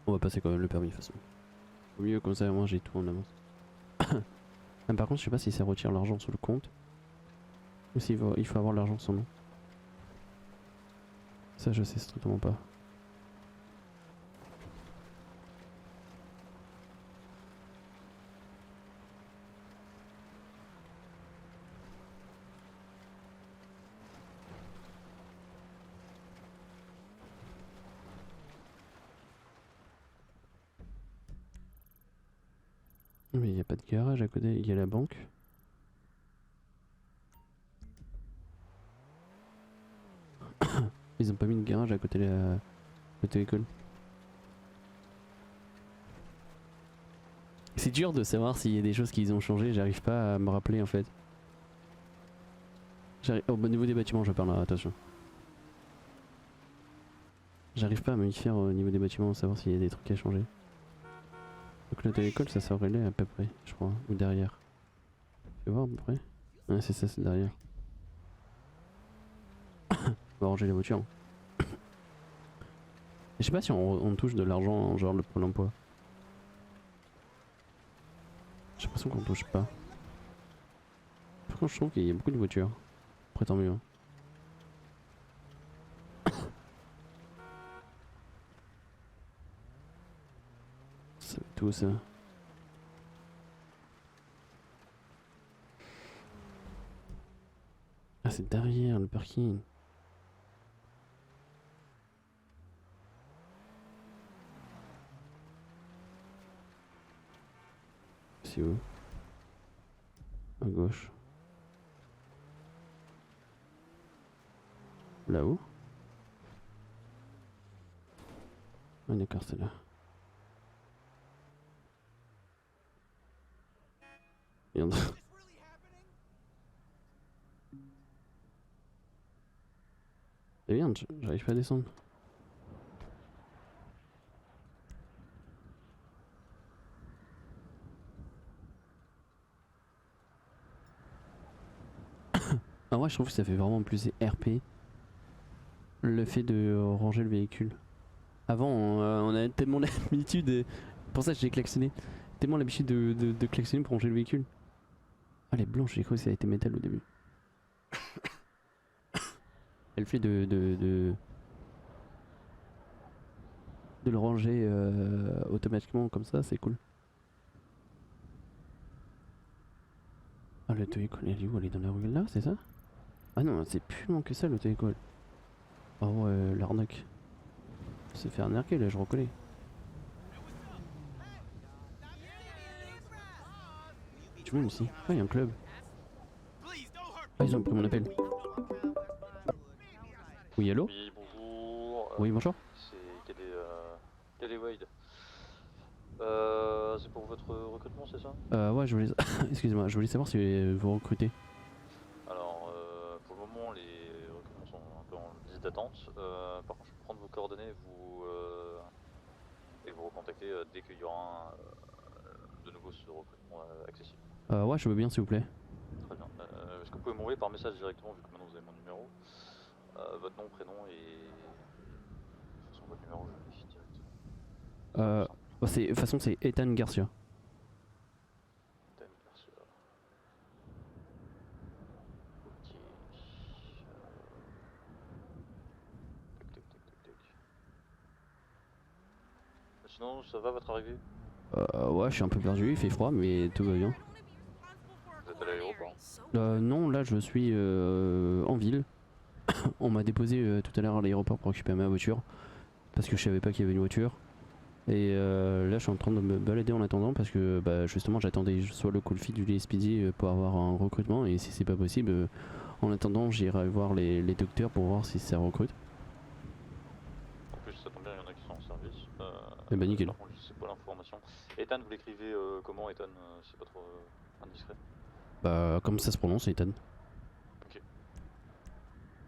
On va passer quand même le permis de toute façon. Au mieux comme ça, moi j'ai tout en avance. Ah, par contre, je sais pas si ça retire l'argent sur le compte. Ou s'il il faut avoir l'argent sur nom. Ça, je sais strictement pas. Mais il n'y a pas de garage à côté, il y a la banque. Ils ont pas mis de garage à côté de l'école. C'est dur de savoir s'il y a des choses qui ont changé, j'arrive pas à me rappeler en fait. Au niveau des bâtiments, je parle là, attention. J'arrive pas à me y faire au niveau des bâtiments, savoir s'il y a des trucs à changer. Donc là de l'école, ça serait là à peu près, je crois, ou derrière. Tu vas voir à peu près? Ouais, c'est ça, c'est derrière. On va ranger les voitures. Je sais pas si on touche de l'argent, genre le Pôle emploi. J'ai l'impression qu'on touche pas. Par contre, je trouve qu'il y a beaucoup de voitures. Après, tant mieux. Hein. C'est tout ça. Ah, c'est derrière le parking. C'est où? À gauche. Là-haut? Ah d'accord, c'est là. Merde. Et merde, j'arrive pas à descendre. En vrai, je trouve que ça fait vraiment plus RP le fait de ranger le véhicule. Avant, on a tellement l'habitude, pour ça j'ai klaxonné, tellement l'habitude de klaxonner pour ranger le véhicule. Ah, elle est blanche, j'ai cru que ça a été métal au début. Elle fait de le ranger automatiquement comme ça, c'est cool. Ah, l'auto-école, elle est où? Elle est dans la rue là, c'est ça? Ah non, c'est plus loin que ça l'auto-école. Oh ouais, l'arnaque. Se fait arnaquer là, je reconnais. Tu vois ici? Ah, il y a un club. Ah, ils ont pris mon appel. Oui, allô? Oui, bonjour. Oui, bonjour. C'est Kelly Wade. C'est pour votre recrutement, c'est ça? Ouais, je voulais... Excusez-moi, je voulais savoir si vous recrutez. Alors, pour le moment, les recrutements sont un peu en liste d'attente. Par contre, je peux prendre vos coordonnées et vous recontacter dès qu'il y aura de nouveau ce recrutement accessible. Ouais, je veux bien, s'il vous plaît. Très bien. Est-ce que vous pouvez m'envoyer par message directement, vu que maintenant vous avez mon numéro, votre nom, prénom et... De toute façon, votre numéro, je le défie directement. De toute façon, c'est Ethan Garcia. Ethan Garcia. Ok. Tac. Sinon, ça va votre arrivée? Ouais, je suis un peu perdu, il fait froid, mais tout va bien. Vous êtes à l'aéroport? Non, là, je suis en ville. On m'a déposé tout à l'heure à l'aéroport pour récupérer ma voiture. Parce que je savais pas qu'il y avait une voiture. Et là, je suis en train de me balader en attendant parce que bah, justement, j'attendais soit le call feed du LSPD pour avoir un recrutement. Et si c'est pas possible, en attendant, j'irai voir les docteurs pour voir si ça recrute. En plus, ça tombe bien, il y en a qui sont en service. Eh bah, nickel. Par contre, je sais pas l'information. Ethan, vous l'écrivez comment, Ethan? C'est pas trop indiscret. Bah, comme ça se prononce, Ethan. Ok.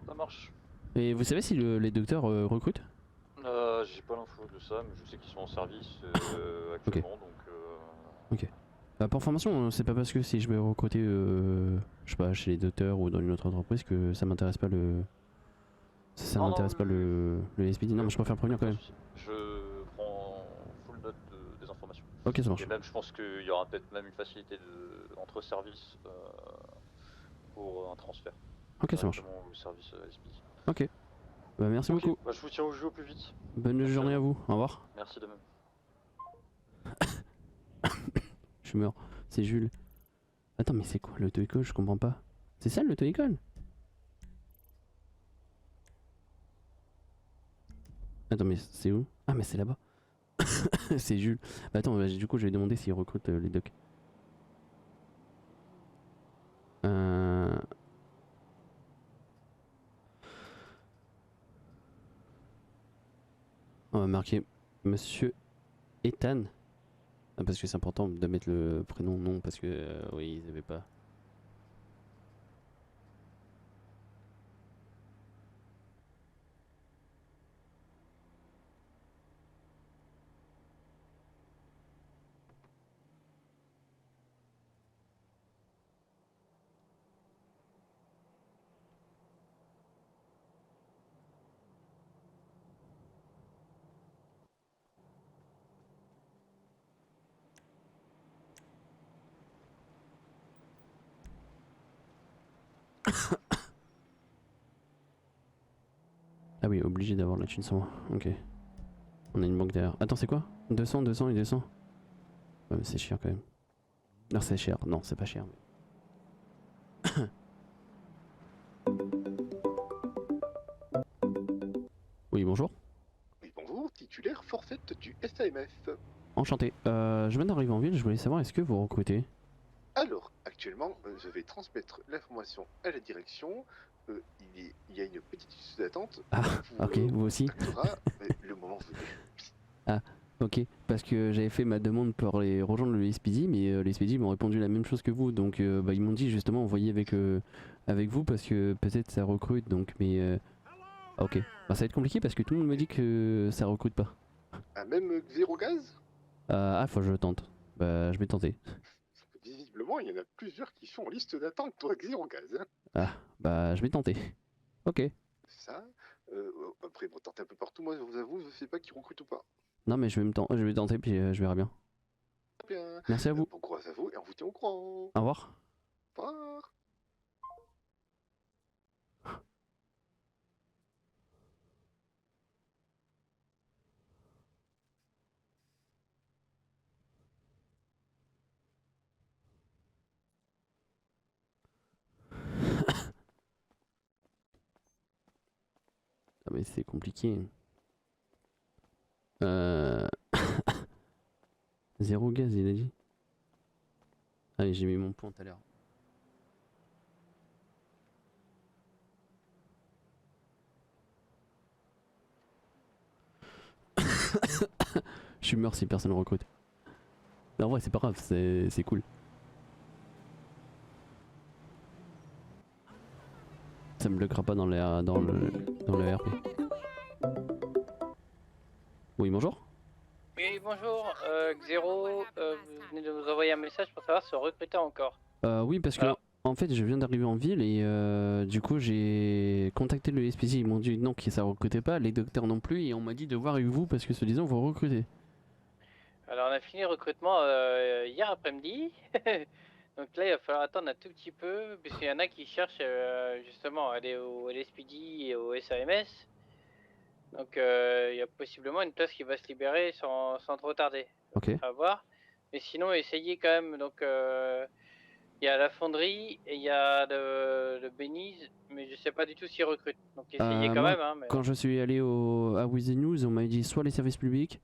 Ça marche. Et vous savez si les docteurs recrutent? J'ai pas l'info de ça, mais je sais qu'ils sont en service actuellement, donc... Ok. Bah, pour information, c'est pas parce que si je vais recruter, je sais pas, chez les docteurs ou dans une autre entreprise que ça m'intéresse pas le... Ça Non, m'intéresse pas le SPD. Non, mais je préfère prévenir quand même. Je prends full note des informations. Ok, ça marche. Et même, je pense qu'il y aura peut-être même une facilité entre services pour un transfert. Ok, ça marche. Directement au service SPD. Ok. Bah, merci Ok, beaucoup. bah, je vous tiens au jeu au plus vite. Bonne Merci journée à à vous. Au revoir. Merci de même. Je suis mort. C'est Jules. Attends, mais c'est quoi l'auto-école? Je comprends pas. C'est ça l'auto-école? Attends, mais c'est où? Ah, mais c'est là-bas. C'est Jules. Bah, attends, bah, du coup, je vais demander s'ils recrutent les docs. On va marquer Monsieur Ethan. Ah, parce que c'est important de mettre le prénom, non, parce que oui, ils avaient pas. Ah oui, obligé d'avoir la thune sur moi. Ok. On a une banque derrière. Attends, c'est quoi? 200, 200 et 200. Ouais, mais c'est cher quand même. Non, c'est cher. Non, c'est pas cher. Oui, bonjour. Oui, bonjour, titulaire forfait du SAMF. Enchanté. Je viens d'arriver en ville, je voulais savoir, est-ce que vous recrutez? Alors, actuellement, je vais transmettre l'information à la direction. Il y a une petite liste d'attente. Ah, ok, vous aussi? Le moment venu. Ah, ok. Parce que j'avais fait ma demande pour les rejoindre le SPD, mais les SPD m'ont répondu la même chose que vous. Donc, bah, ils m'ont dit justement, envoyer avec vous parce que peut-être ça recrute. Donc, mais ok. Bah, ça va être compliqué parce que tout le monde me dit que ça recrute pas. Ah, même Zéro Gaz? Ah, faut que je tente. Bah, je vais tenter. Visiblement, il y en a plusieurs qui sont en liste d'attente pour Zéro Gaz. Hein. Ah, bah, je vais tenter. Ok. C'est ça. Après, bon, tenter un peu partout. Moi, je vous avoue, je sais pas qui recrute ou pas. Non, mais je vais tenter, puis je verrai bien. Très bien. Merci à vous. Bon courage à vous et on vous tient au courant. Au revoir. revoir. Ah mais c'est compliqué. Zéro gaz, il a dit. Allez, j'ai mis mon point tout à l'heure. Je suis mort si personne ne recrute. Mais en vrai, c'est pas grave, c'est cool. Ça me bloquera pas dans le RP. Oui, bonjour. Oui, bonjour, Xero, vous venez de nous envoyer un message pour savoir si on recrutait encore. Oui, parce que Alors en fait, je viens d'arriver en ville et du coup, j'ai contacté le SPJ. Ils m'ont dit non, que ça recrutait pas, les docteurs non plus, et on m'a dit de voir avec vous parce que soi-disant vous recrutez. Alors on a fini le recrutement hier après-midi. Donc là il va falloir attendre un tout petit peu puisqu'il y en a qui cherchent justement à aller au LSPD et au SAMS. Donc il y a possiblement une place qui va se libérer sans trop tarder. Ok. À voir. Mais sinon essayez quand même. Donc il y a la fonderie et il y a le Bénise, mais je sais pas du tout s'ils recrutent. Donc essayez quand Moi, même. Hein, mais... quand je suis allé à With the News, on m'a dit soit les services publics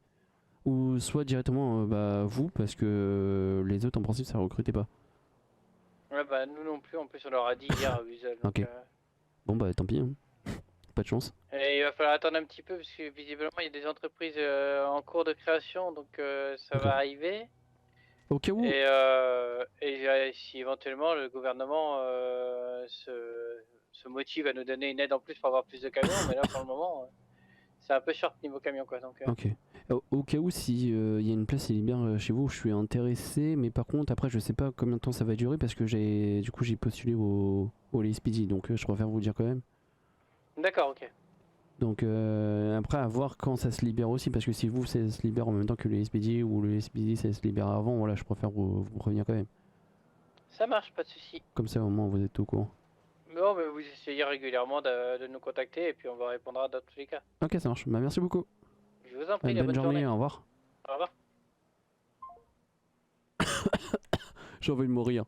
ou soit directement bah, vous, parce que les autres en principe ça recrutait pas. Ouais bah nous non plus, en plus on leur a dit hier à Weasel. Ok. Bon bah tant pis, hein. Pas de chance. Et il va falloir attendre un petit peu parce que visiblement il y a des entreprises en cours de création, donc ça va arriver. Au cas où. Et si éventuellement le gouvernement se motive à nous donner une aide en plus pour avoir plus de camions, mais là pour le moment c'est un peu short niveau camion quoi. Donc, Ok. Au cas où, si il y a une place qui est bien chez vous, je suis intéressé, mais par contre après je sais pas combien de temps ça va durer parce que j'ai postulé au LSPD, donc je préfère vous dire quand même. D'accord, ok. Donc après à voir quand ça se libère aussi, parce que si vous ça se libère en même temps que le SPD ou le SPD ça se libère avant, voilà, je préfère vous prévenir quand même. Ça marche, pas de souci. Comme ça au moins vous êtes au courant. Bon, mais vous essayez régulièrement de nous contacter et puis on va répondre dans tous les cas. Ok, ça marche. Bah merci beaucoup. Je vous en prie, Bonne journée, au revoir. Au revoir. J'ai envie de mourir.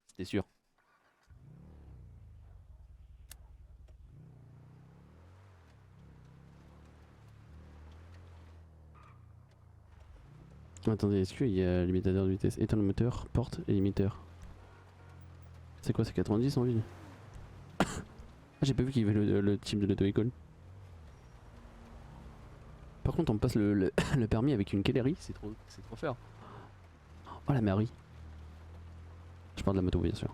C'était sûr. Attendez, est-ce qu'il y a limitateur de vitesse? Éteins le moteur, porte et limiteur. C'est quoi, c'est 90 en ville? Ah, j'ai pas vu qu'il y avait le type de l'auto-école. Par contre, on passe le permis avec une Kellery, c'est trop fort. Oh la Marie. Je parle de la moto, bien sûr.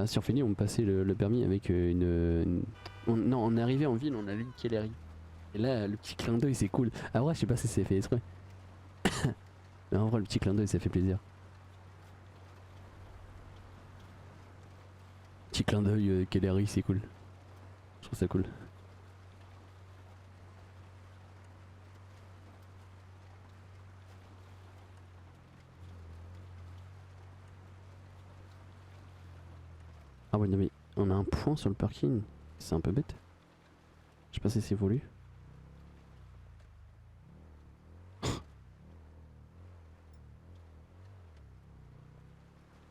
Sur Fini, on passait le permis avec non, on est arrivé en ville, on avait une Kellery. Et là, le petit clin d'œil, c'est cool. Ah ouais, je sais pas si c'est fait exprès. Mais en vrai, le petit clin d'œil, ça fait plaisir. Petit clin d'œil, Kellery, c'est cool. Je trouve ça cool. Ah ouais, non mais on a un point sur le parking. C'est un peu bête. Je sais pas si c'est voulu.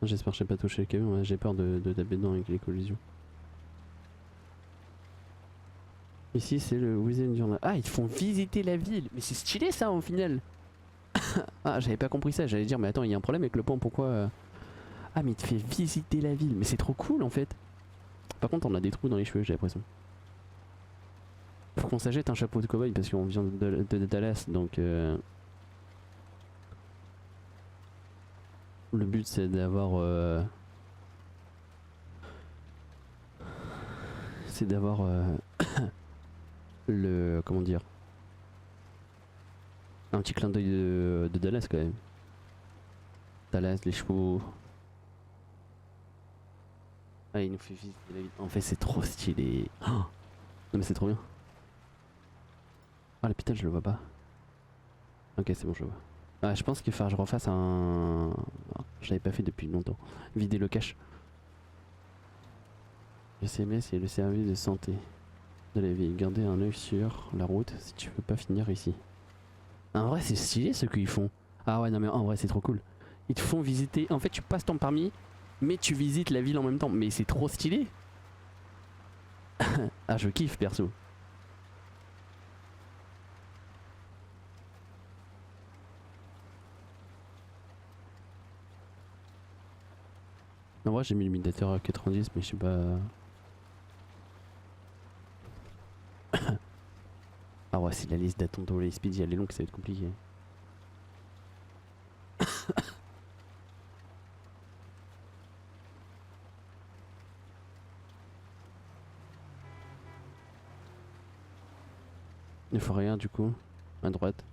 J'espère que j'ai pas touché le camion, j'ai peur de taper dedans avec les collisions. Ici c'est le Weasel Journal. Ah, ils te font visiter la ville. Mais c'est stylé ça au final. Ah, j'avais pas compris ça, j'allais dire mais attends, il y a un problème avec le pont, pourquoi Ah, mais il te fait visiter la ville, mais c'est trop cool en fait. Par contre on a des trous dans les cheveux, j'ai l'impression. Faut qu'on s'achète un chapeau de cow-boy parce qu'on vient de Dallas, donc le but c'est d'avoir le comment dire, un petit clin d'œil de Dallas quand même. Dallas, les chevaux. Ah, il nous fait visiter la ville. En fait c'est trop stylé. Oh non mais c'est trop bien. Ah, l'hôpital je le vois pas. Ok, c'est bon, je le vois. Ah, je pense qu'il faut que je refasse un... Je l'avais pas fait depuis longtemps. Vider le cache. Le CMS et le service de santé de la ville. Gardez un œil sur la route si tu veux pas finir ici. En vrai c'est stylé ce qu'ils font. Ah ouais non mais en vrai c'est trop cool. Ils te font visiter... En fait tu passes ton permis, mais tu visites la ville en même temps. Mais c'est trop stylé. Ah je kiffe perso. En vrai j'ai mis le limitateur à 90 mais je sais pas... Ah ouais si la liste d'attente au Speedy elle est longue ça va être compliqué. Il faut rien du coup, à droite.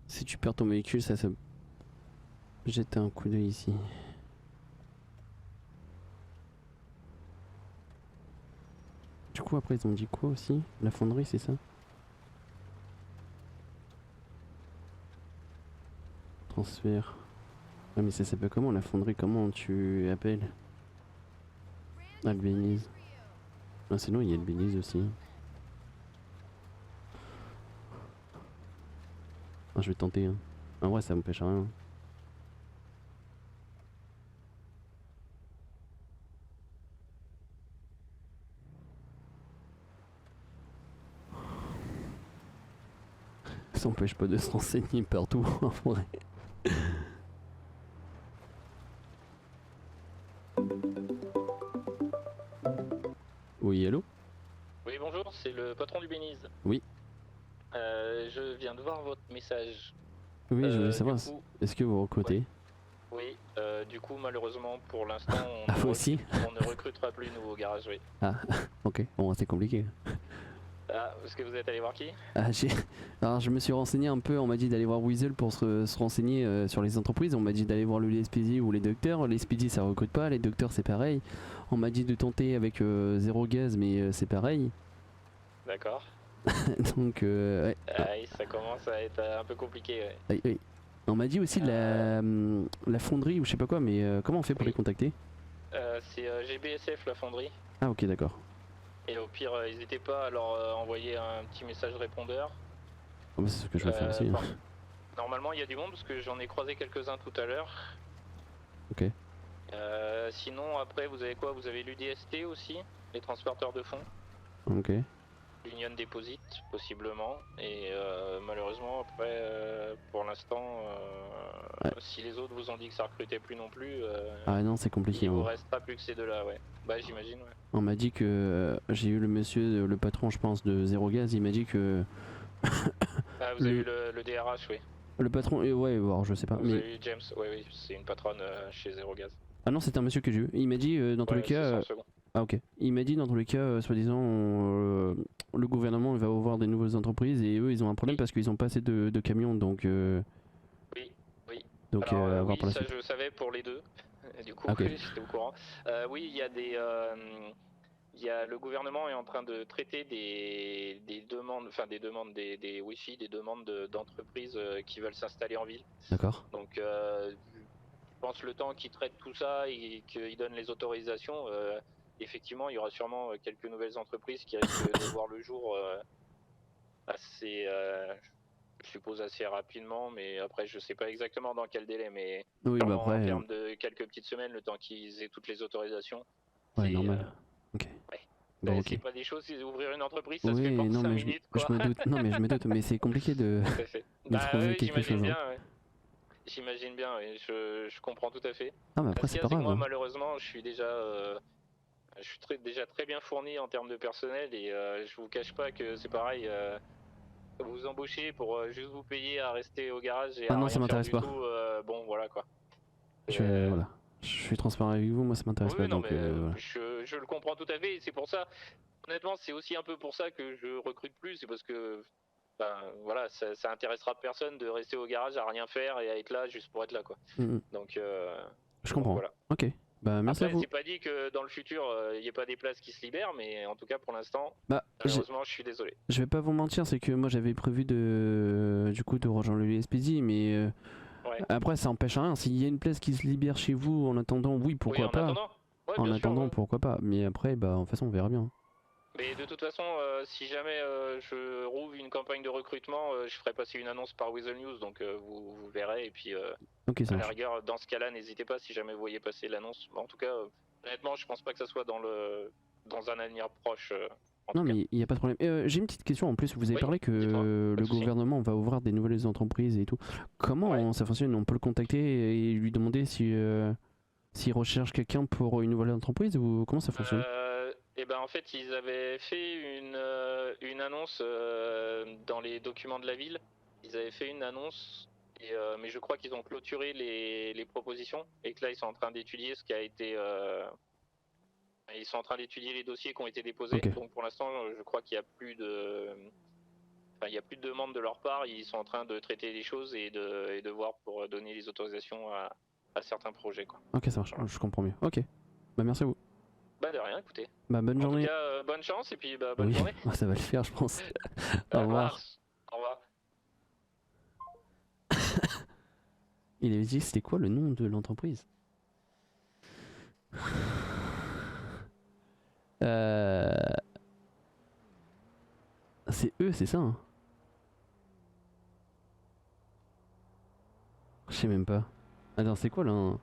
Si tu perds ton véhicule ça se... Jette un coup d'œil ici. Du coup après ils ont dit quoi aussi? La fonderie c'est ça? Transfert. Ah mais ça s'appelle comment la fonderie? Comment tu appelles? Albénize. Ah sinon il y a Albénize aussi. Ah, je vais tenter hein. En vrai ça m'empêche rien. Ça empêche pas de se renseigner partout en vrai. Oui, allô? Oui, bonjour, c'est le patron du Bénize. Oui. Je viens de voir votre message. Oui, je voulais savoir, du coup- est-ce que vous recrutez? Oui, du coup, malheureusement, pour l'instant, Ah, vous aussi? on ne recrutera plus nouveau garage, oui. Ah, ok, bon, c'est compliqué. Ah, est-ce que vous êtes allé voir qui? Ah, alors, je me suis renseigné un peu, on m'a dit d'aller voir Weasel pour se renseigner sur les entreprises. On m'a dit d'aller voir le SPD ou les docteurs. Les SPD ça recrute pas, les docteurs c'est pareil. On m'a dit de tenter avec Zéro Gaz, mais c'est pareil. D'accord. Donc, ouais. Aïe, ça commence à être un peu compliqué, ouais. Oui, oui. On m'a dit aussi la fonderie ou je sais pas quoi, mais comment on fait pour les contacter? C'est GBSF, la fonderie. Ah, ok, d'accord. Et au pire, n'hésitez pas à leur envoyer un petit message répondeur. Oh, bah, c'est ce que je vais faire aussi. Enfin, normalement, il y a du monde parce que j'en ai croisé quelques-uns tout à l'heure. Ok. Sinon, après, vous avez quoi? Vous avez l'UDST aussi, les transporteurs de fonds. Ok. L'Union Deposit, possiblement. Et malheureusement, après, pour l'instant, si les autres vous ont dit que ça recrutait plus non plus, Ah non, c'est compliqué. il vous hein. restera plus que ces deux-là, ouais. Bah, j'imagine, ouais. On m'a dit que j'ai eu le monsieur, le patron, je pense, de Zéro Gaz. Il m'a dit que Ah, vous avez eu le DRH, oui. le patron, ouais, bon, je sais pas. Vous Mais avez eu James, oui, c'est une patronne chez Zero Gaz. ah non, c'était un monsieur que j'ai eu. Il m'a dit dans tous Ouais, les cas. c'est 100 secondes. Ah ok. Il m'a dit dans tous les cas, soi-disant, le gouvernement il va avoir des nouvelles entreprises et eux ils ont un problème parce qu'ils ont pas assez de camions donc. Oui. Donc Alors, à voir oui, pour la ça suite. je savais pour les deux. Du coup, Ok. j'étais au courant. Oui, il y a le gouvernement est en train de traiter des demandes, enfin des Wi-Fi, des demandes d'entreprises qui veulent s'installer en ville. D'accord. Donc, je pense le temps qu'ils traitent tout ça et qu'ils donnent les autorisations, effectivement, il y aura sûrement quelques nouvelles entreprises qui risquent de voir le jour assez, je suppose assez rapidement, mais après je sais pas exactement dans quel délai, mais Oui, bah sûrement après, en termes de quelques petites semaines, le temps qu'ils aient toutes les autorisations. Ouais, c'est, normal. Ok. ouais. Bon, C'est ok. pas des choses, c'est ouvrir une entreprise, ça se fait Oui, pas en non 5 mais minutes, je quoi. me doute. Non mais je me doute, mais c'est compliqué de Tout à fait. de trouver oui, quelque chose. j'imagine hein. bien, ouais. J'imagine bien, oui, je comprends tout à fait. Ah mais après Ce qu'il c'est y a, pas c'est que grave. moi, hein. malheureusement, je suis déjà déjà très bien fourni en termes de personnel et je vous cache pas que c'est pareil. Vous embauchez pour juste vous payer à rester au garage et Ah à non, rien ça faire m'intéresse du pas. tout, bon voilà quoi. Voilà. Je suis transparent avec vous, moi ça m'intéresse Oui, pas non donc mais voilà. je le comprends tout à fait et c'est pour ça, honnêtement c'est aussi un peu pour ça que je recrute plus, c'est parce que ben voilà, ça intéressera personne de rester au garage à rien faire et à être là juste pour être là quoi. Mm, mm. Donc Je comprends. voilà. Ok. Bah merci à Après, vous. c'est pas dit que dans le futur, il n'y ait pas des places qui se libèrent, mais en tout cas, pour l'instant, Bah, malheureusement, je suis désolé. je vais pas vous mentir, c'est que moi j'avais prévu de rejoindre le SPD, mais Ouais. après ça empêche rien. S'il y a une place qui se libère chez vous en attendant, oui, pourquoi Oui, en pas. attendant. Ouais, En bien sûr, attendant, ouais. pourquoi pas. Mais après, bah, de toute façon, on verra bien. Mais de toute façon, si jamais je rouvre une campagne de recrutement, je ferai passer une annonce par Weasel News, donc vous verrez. Et puis, Ok, ça à la marche. rigueur, dans ce cas-là, n'hésitez pas si jamais vous voyez passer l'annonce. En tout cas, honnêtement, je pense pas que ça soit dans un avenir proche. Non, mais il n'y a pas de problème. J'ai une petite question en plus. Vous avez Oui, parlé que dites-moi, pas de le souci. gouvernement va ouvrir des nouvelles entreprises et tout. Comment ça fonctionne? On peut le contacter et lui demander s'il recherche quelqu'un pour une nouvelle entreprise ou comment ça fonctionne? Et ben en fait, ils avaient fait une annonce dans les documents de la ville. Ils avaient fait une annonce, mais je crois qu'ils ont clôturé les propositions et que là, ils sont en train d'étudier ce qui a été. Ils sont en train d'étudier les dossiers qui ont été déposés. Ok. Donc pour l'instant, je crois qu'il n'y a plus de. Enfin, il n'y a plus de demandes de leur part. Ils sont en train de traiter les choses et de voir pour donner les autorisations à certains projets, quoi. Ok, ça marche. Je comprends mieux. Ok. Bah, merci à vous. Bah de rien, écoutez. Bah, bonne En journée. tout cas, bonne chance et puis bah, bonne Oui, journée. bah, ça va le faire, je pense. Au Ça revoir. marche. Au revoir. Il avait dit c'était quoi le nom de l'entreprise? C'est eux, c'est ça hein? Je sais même pas. Attends, c'est quoi là hein?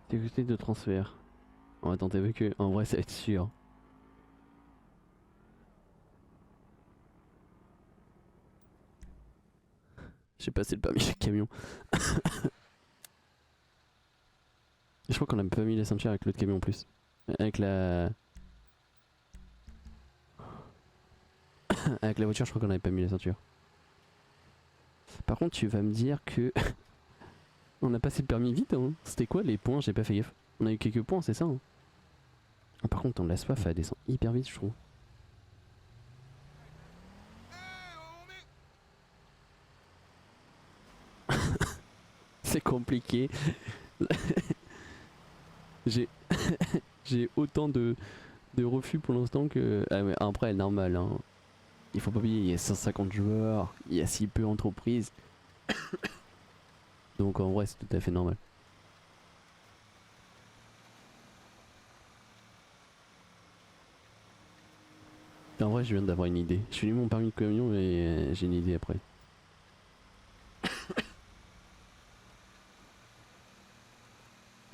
Sécurité de transfert. On va tenter avec eux. En vrai, ça va être sûr. J'ai passé le permis de camion. Je crois qu'on a pas mis la ceinture avec l'autre camion en plus. Avec la... avec la voiture, je crois qu'on avait pas mis la ceinture. Par contre, tu vas me dire que... on a passé le permis vite, hein. C'était quoi les points? J'ai pas fait gaffe. On a eu quelques points, c'est ça hein. Par contre, la soif, elle descend hyper vite, je trouve. C'est compliqué. J'ai j'ai autant de refus pour l'instant que... Ah ouais, après, normal, hein. Il faut pas oublier, il y a 150 joueurs, il y a si peu d'entreprises. Donc en vrai, c'est tout à fait normal. En vrai, je viens d'avoir une idée. Je finis mon permis de camion et j'ai une idée après.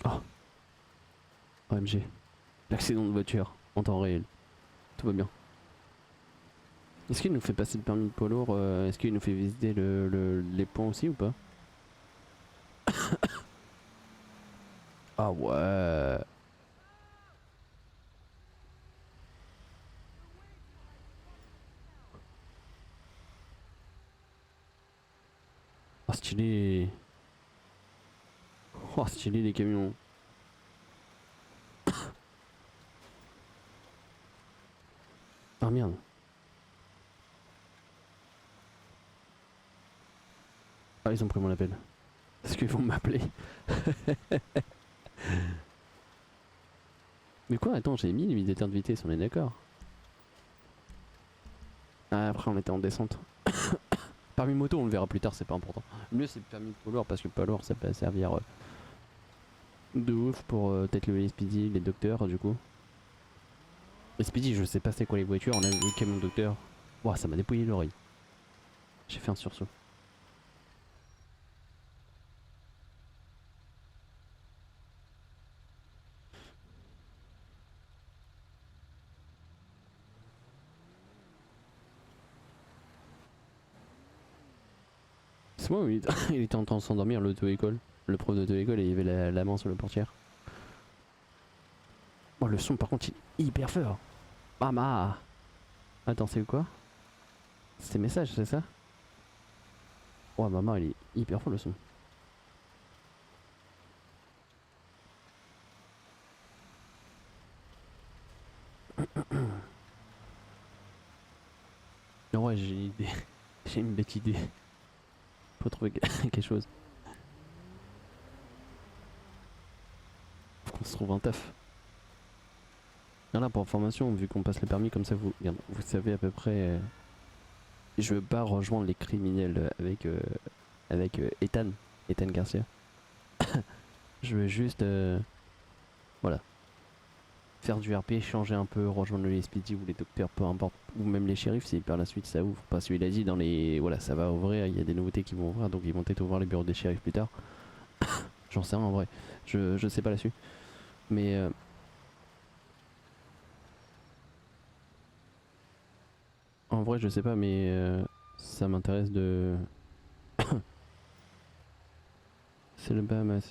Oh. OMG. L'accident de voiture en temps réel. Tout va bien. Est-ce qu'il nous fait passer le permis de poids lourd? Est-ce qu'il nous fait visiter les points aussi ou pas? Ah ouais. Oh stylé. Oh stylé les camions. Ah merde. Ah ils ont pris mon appel. Est-ce qu'ils vont m'appeler? Mais quoi? Attends, j'ai mis les limitateur de vitesse, on est d'accord? Ah, après on était en descente. Permis moto on le verra plus tard, c'est pas important. Le mieux c'est le permis de poids lourd parce que poids lourd ça peut servir de ouf pour peut-être le SPD, les docteurs du coup. Le SPD je sais pas c'est quoi les voitures, on a vu le camion docteur. Ouah ça m'a dépouillé l'oreille. J'ai fait un sursaut. C'est moi où il était en train de s'endormir l'auto-école. Le prof d'auto-école et il y avait la main sur la portière. Oh le son par contre il est hyper fort. Mama. Attends c'est quoi? C'était message c'est ça? Oh maman il est hyper fort le son. Non ouais j'ai une idée. J'ai une bête idée. Faut trouver quelque chose. Faut qu'on se trouve un taf. Voilà, pour information, vu qu'on passe le permis comme ça, vous savez à peu près. Je veux pas rejoindre les criminels avec Ethan Garcia. Je veux juste voilà, faire du RP, changer un peu, rejoindre les SPD ou les docteurs, peu importe, ou même les shérifs si par la suite ça ouvre. Parce qu'il a dit dans les voilà, ça va ouvrir, il y a des nouveautés qui vont ouvrir, donc ils vont peut-être ouvrir les bureaux des shérifs plus tard. J'en sais rien en vrai, je sais pas là-dessus, mais en vrai je sais pas, mais ça m'intéresse de c'est le Bahamas.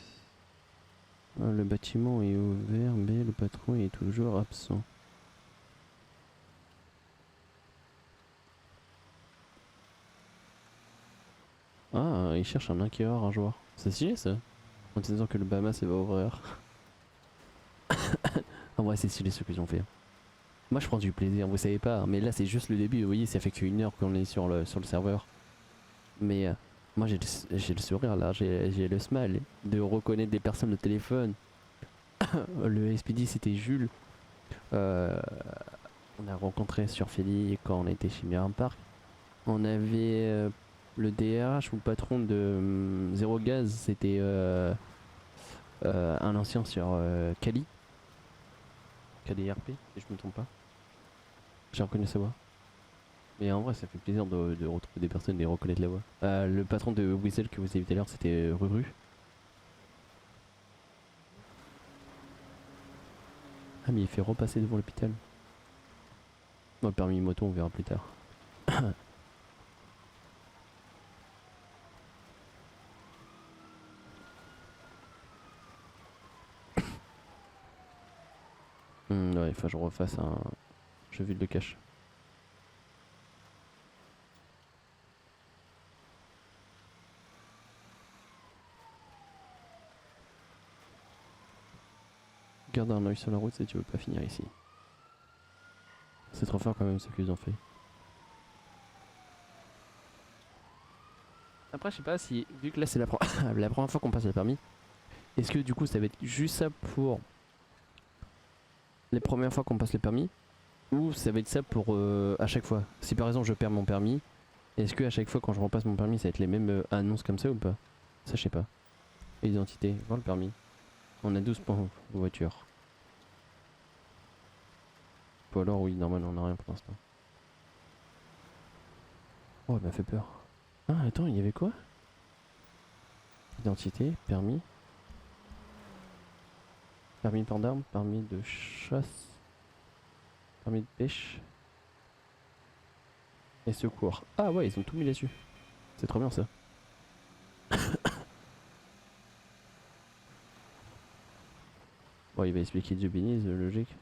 Ah, le bâtiment est ouvert, mais le patron est toujours absent. Ah, il cherche un acquéreur, un joueur. C'est stylé ça. En disant que le Bahamas va ouvrir. En vrai, c'est stylé ce qu'ils ont fait. Moi, je prends du plaisir, vous savez pas. Mais là, c'est juste le début. Vous voyez, ça fait qu'une heure qu'on est sur le serveur. Mais moi, j'ai le sourire là, j'ai le smile de reconnaître des personnes au téléphone. Le SPD, c'était Jules. On a rencontré sur Philly quand on était chez Miram Park. On avait le DRH ou le patron de Zéro Gaz, c'était un ancien sur Kali. KDRP, si je me trompe pas. J'ai reconnu sa voix. Mais en vrai, ça fait plaisir de retrouver des personnes et de reconnaître la voix. Le patron de Whistle que vous avez vu tout à l'heure, c'était Ruru. Ah, mais il fait repasser devant l'hôpital. Bon, le permis moto, on verra plus tard. Ouais, il faut que je refasse un jeu vide de cache. Garde un oeil sur la route si tu veux pas finir ici. C'est trop fort quand même ce qu'ils ont fait. Après, je sais pas si, vu que là c'est la première fois qu'on passe le permis, est-ce que du coup ça va être juste ça pour les premières fois qu'on passe le permis, ou ça va être ça pour à chaque fois? Si par exemple je perds mon permis, est-ce que à chaque fois quand je repasse mon permis ça va être les mêmes annonces comme ça ou pas? Ça je sais pas. Identité, voir le permis. On a 12 points voiture. Ou alors oui, normalement on a rien pour l'instant. Oh, elle m'a fait peur. Ah, attends, il y avait quoi? Identité, permis. Permis de port d'armes, permis de chasse. Permis de pêche. Et secours. Ah ouais, ils ont tout mis là-dessus. C'est trop bien ça. Bon, il va expliquer du business, logique.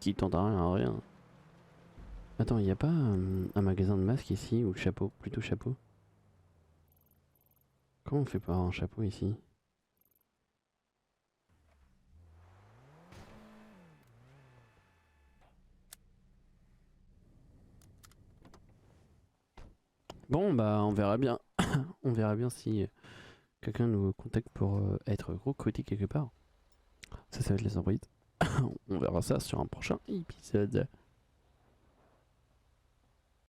qui tente à rien. Attends, il n'y a pas un magasin de masques ici ou de chapeau, plutôt chapeau. Comment on fait pour avoir un chapeau ici? Bon bah on verra bien. On verra bien si quelqu'un nous contacte pour être recruté quelque part. Ça va être les surprises. On verra ça sur un prochain épisode.